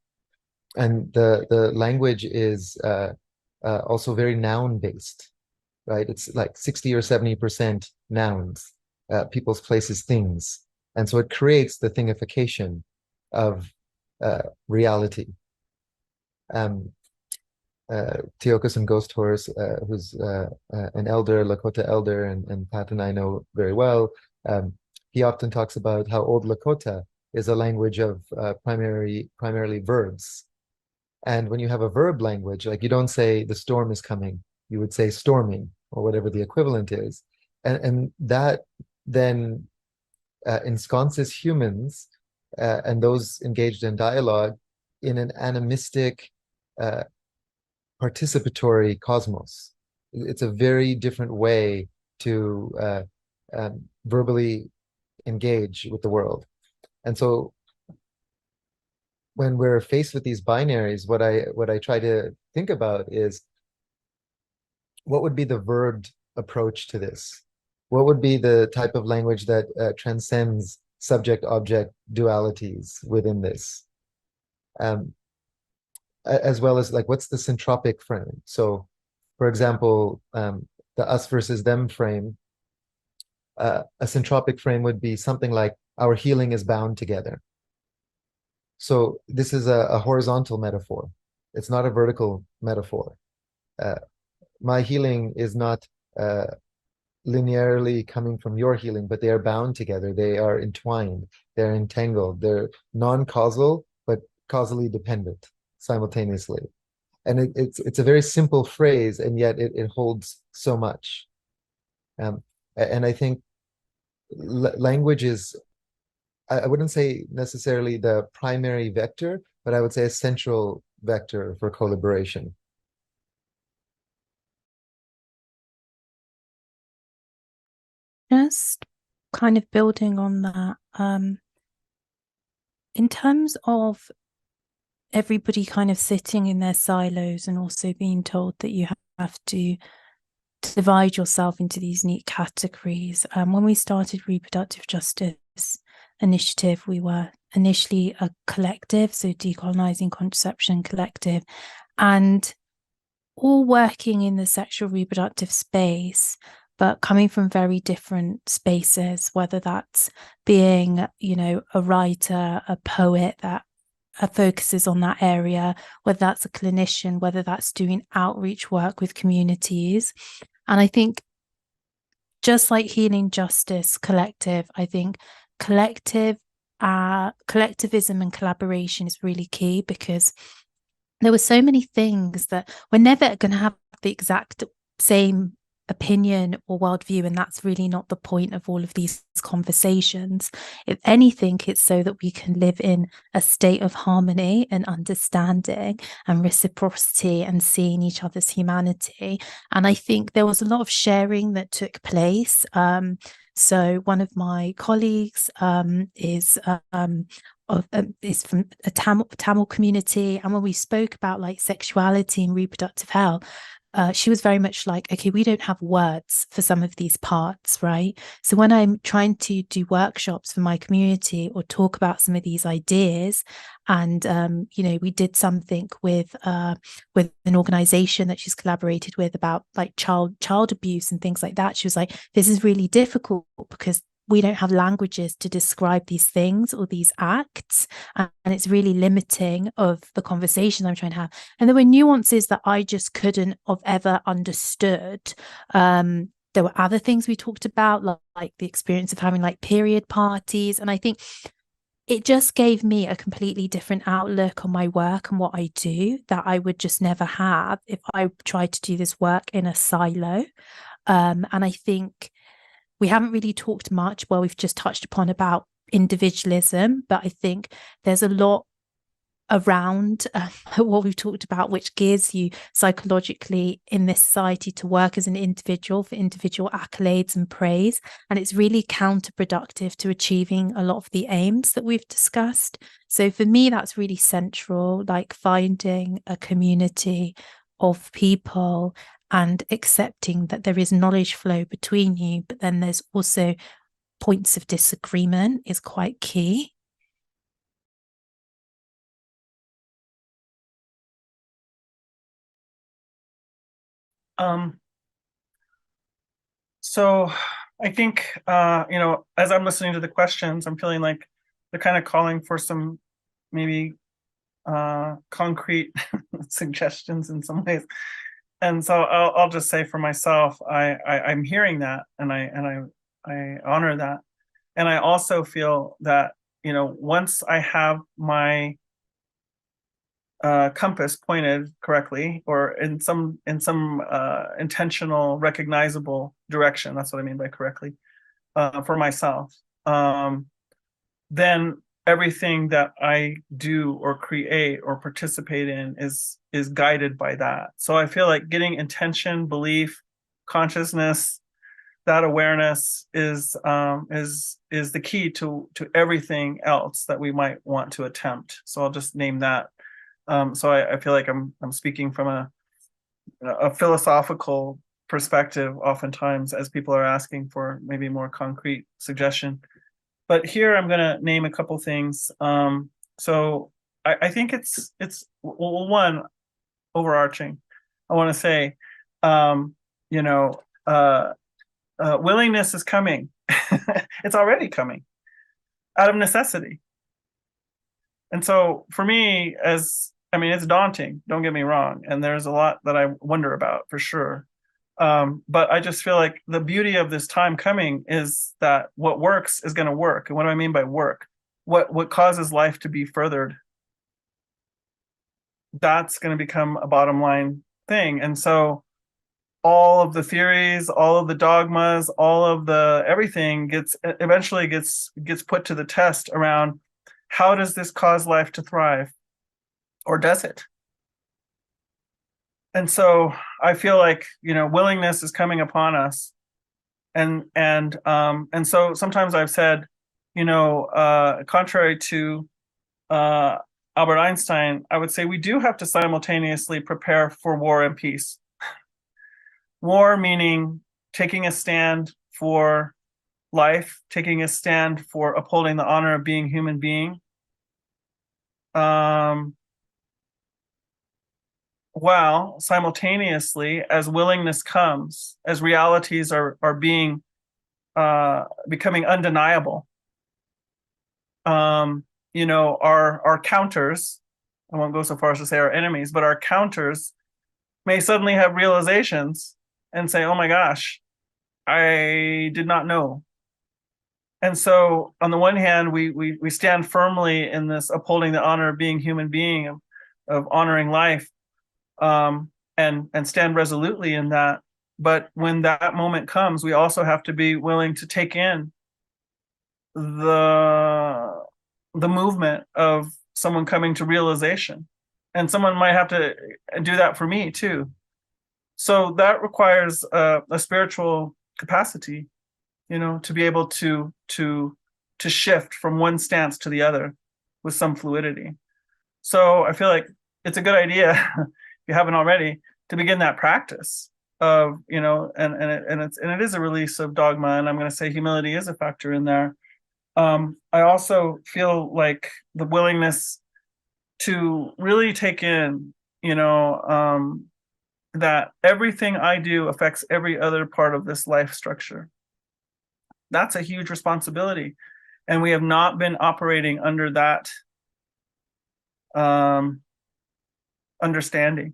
And the language is also very noun-based, right? It's like 60 or 70% nouns, people's, places, things. And so it creates the thingification of reality. Teokus and Ghost Horse, who's an elder, Lakota elder, and Pat and I know very well, he often talks about how Old Lakota is a language of primarily verbs. And when you have a verb language, like you don't say the storm is coming, you would say storming, or whatever the equivalent is. And that then ensconces humans and those engaged in dialogue in an animistic, participatory cosmos. It's a very different way to verbally engage with the world. And so when we're faced with these binaries, what I try to think about is, what would be the verbed approach to this? What would be the type of language that transcends subject-object dualities within this? As well as, like, what's the syntropic frame? So, for example, the us versus them frame, a syntropic frame would be something like, our healing is bound together. So this is a horizontal metaphor. It's not a vertical metaphor. My healing is not linearly coming from your healing, but they are bound together. They are entwined. They're entangled. They're non-causal, but causally dependent simultaneously. And it's a very simple phrase, and yet it holds so much. And I think language is, I wouldn't say necessarily the primary vector, but I would say a central vector for collaboration. Just kind of building on that, in terms of everybody kind of sitting in their silos and also being told that you have to divide yourself into these neat categories. When we started Reproductive Justice Initiative, we were initially a collective, so Decolonizing Contraception Collective, and all working in the sexual reproductive space, but coming from very different spaces, whether that's being, you know, a writer, a poet that focuses on that area, whether that's a clinician, whether that's doing outreach work with communities. And I think, just like Healing Justice Collective, I think collectivism and collaboration is really key, because there were so many things that we're never going to have the exact same opinion or worldview, and that's really not the point of all of these conversations. If anything, it's so that we can live in a state of harmony and understanding and reciprocity and seeing each other's humanity. And I think there was a lot of sharing that took place. So one of my colleagues is from a Tamil community, and when we spoke about like sexuality and reproductive health, she was very much like, okay, we don't have words for some of these parts, right? So when I'm trying to do workshops for my community or talk about some of these ideas, and you know, we did something with an organization that she's collaborated with about like child abuse and things like that. She was like, this is really difficult because we don't have languages to describe these things or these acts, and it's really limiting of the conversation I'm trying to have. And there were nuances that I just couldn't have ever understood. There were other things we talked about, like the experience of having like period parties, and I think it just gave me a completely different outlook on my work and what I do that I would just never have if I tried to do this work in a silo. And I think we haven't really talked much, well, we've just touched upon about individualism, but I think there's a lot around what we've talked about, which gears you psychologically in this society to work as an individual for individual accolades and praise. And it's really counterproductive to achieving a lot of the aims that we've discussed. So for me, that's really central, like finding a community of people and accepting that there is knowledge flow between you, but then there's also points of disagreement is quite key. So I think, as I'm listening to the questions, I'm feeling like they're kind of calling for some maybe concrete suggestions in some ways. And so I'll just say for myself, I'm hearing that, and I honor that. And I also feel that, once I have my compass pointed correctly, or in some intentional, recognizable direction. That's what I mean by correctly, for myself. Then everything that I do or create or participate in is guided by that. So I feel like getting intention, belief, consciousness, that awareness is the key to everything else that we might want to attempt. So I'll just name that. So I feel like I'm speaking from a philosophical perspective oftentimes, as people are asking for maybe more concrete suggestion. But here I'm going to name a couple things. So I think it's one overarching. I want to say, willingness is coming. It's already coming out of necessity. And so for me, it's daunting, don't get me wrong. And there's a lot that I wonder about for sure. But I just feel like the beauty of this time coming is that what works is going to work. And what do I mean by work? What causes life to be furthered? That's going to become a bottom line thing. And so all of the theories, all of the dogmas, all of the everything eventually gets put to the test around, how does this cause life to thrive? Or does it? And so I feel like, willingness is coming upon us. And so sometimes I've said, contrary to Albert Einstein, I would say we do have to simultaneously prepare for war and peace. War meaning taking a stand for life, taking a stand for upholding the honor of being human being. While simultaneously, as willingness comes, as realities are being becoming undeniable, our counters, I won't go so far as to say our enemies, but our counters may suddenly have realizations and say, oh my gosh, I did not know. And so on the one hand, we stand firmly in this upholding the honor of being human being, of honoring life, and stand resolutely in that. But when that moment comes, we also have to be willing to take in the movement of someone coming to realization. And someone might have to do that for me too. So that requires a spiritual capacity, to be able to shift from one stance to the other with some fluidity. So I feel like it's a good idea, if you haven't already, to begin that practice of, and it is a release of dogma, and I'm going to say humility is a factor in there. I also feel like the willingness to really take in, that everything I do affects every other part of this life structure. That's a huge responsibility. And we have not been operating under that understanding,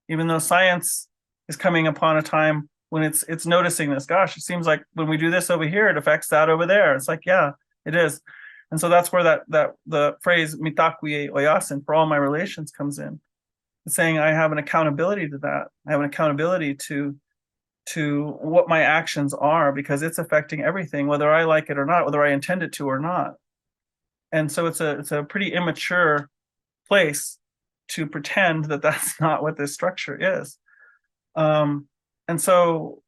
even though science is coming upon a time when it's noticing this. Gosh, it seems like when we do this over here, it affects that over there. It's like, yeah, it is. And so that's where that the phrase mitakwie oyasin, for all my relations, comes in. It's saying I have an accountability to that. I have an accountability to what my actions are, because it's affecting everything, whether I like it or not, whether I intend it to or not. And so it's a pretty immature place to pretend that that's not what this structure is. And so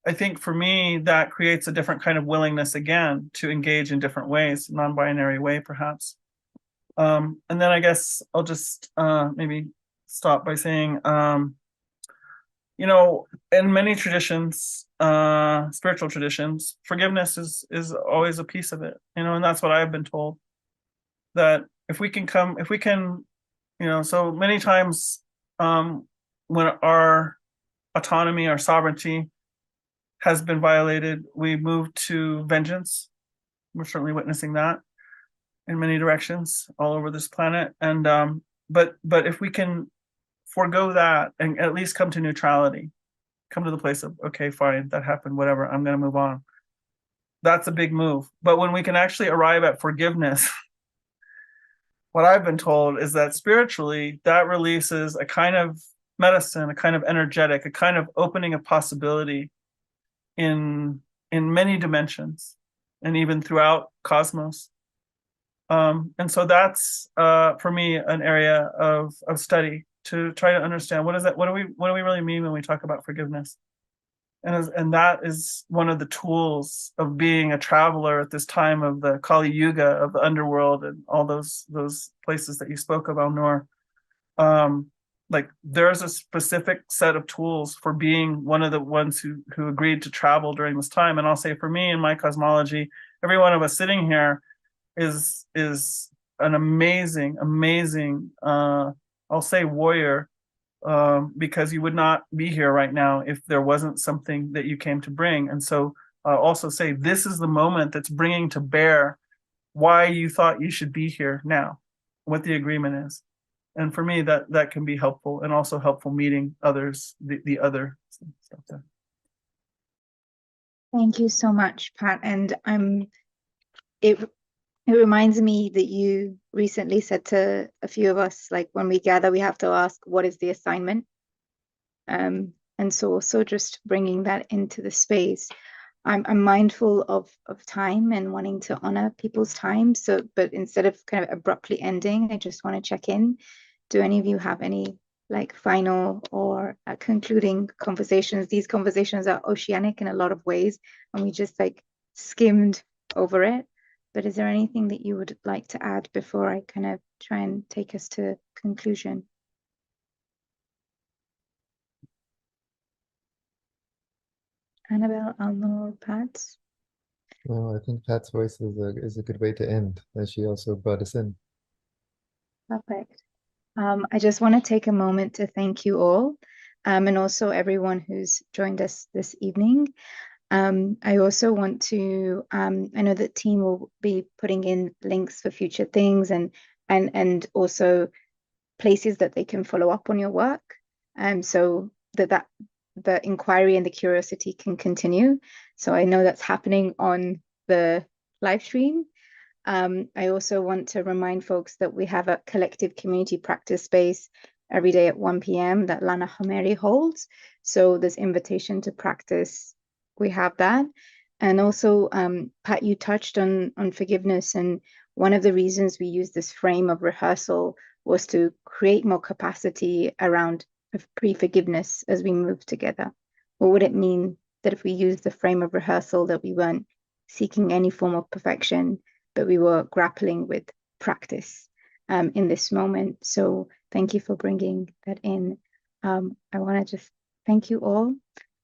I think for me, that creates a different kind of willingness again to engage in different ways, non-binary way, perhaps. And then I guess I'll just maybe stop by saying, you know, in many traditions, spiritual traditions, forgiveness is always a piece of it, you know, and that's what I've been told. That if we can, you know, so many times when our autonomy, our sovereignty has been violated, we move to vengeance. We're certainly witnessing that in many directions all over this planet. And but if we can forego that and at least come to neutrality, come to the place of, okay, fine, that happened, whatever, I'm going to move on. That's a big move. But when we can actually arrive at forgiveness, what I've been told is that spiritually, that releases a kind of medicine, a kind of energetic, a kind of opening of possibility in many dimensions and even throughout cosmos. And so that's for me an area of study to try to understand what do we really mean when we talk about forgiveness. And that is one of the tools of being a traveler at this time of the Kali Yuga, of the underworld and all those places that you spoke of, Alnoor. Like there's a specific set of tools for being one of the ones who agreed to travel during this time. And I'll say for me in my cosmology, every one of us sitting here is an amazing, I'll say warrior, because you would not be here right now if there wasn't something that you came to bring. And so also say this is the moment that's bringing to bear why you thought you should be here now, what the agreement is. And for me, that can be helpful, and also helpful meeting others, the other stuff there. Thank you so much, Pat. And it reminds me that you recently said to a few of us, like when we gather, we have to ask, what is the assignment? And so also just bringing that into the space. I'm mindful of time and wanting to honor people's time. So, but instead of kind of abruptly ending, I just want to check in. Do any of you have any like final or concluding conversations? These conversations are oceanic in a lot of ways, and we just like skimmed over it. But is there anything that you would like to add before I kind of try and take us to conclusion? Annabel, Alnoor, Pat? Well, I think Pat's voice is a good way to end, as she also brought us in. Perfect. I just want to take a moment to thank you all, and also everyone who's joined us this evening. I also want to, I know that team will be putting in links for future things and also places that they can follow up on your work, so that the inquiry and the curiosity can continue. So I know that's happening on the live stream. I also want to remind folks that we have a collective community practice space every day at 1 p.m. that Lana Homeri holds. So there's invitation to practice. We have that. And also, Pat, you touched on forgiveness. And one of the reasons we use this frame of rehearsal was to create more capacity around pre-forgiveness as we move together. What would it mean that if we use the frame of rehearsal, that we weren't seeking any form of perfection, but we were grappling with practice in this moment? So thank you for bringing that in. I want to just thank you all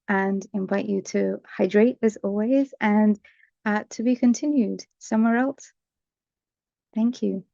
and invite you to hydrate as always, and to be continued somewhere else. Thank you.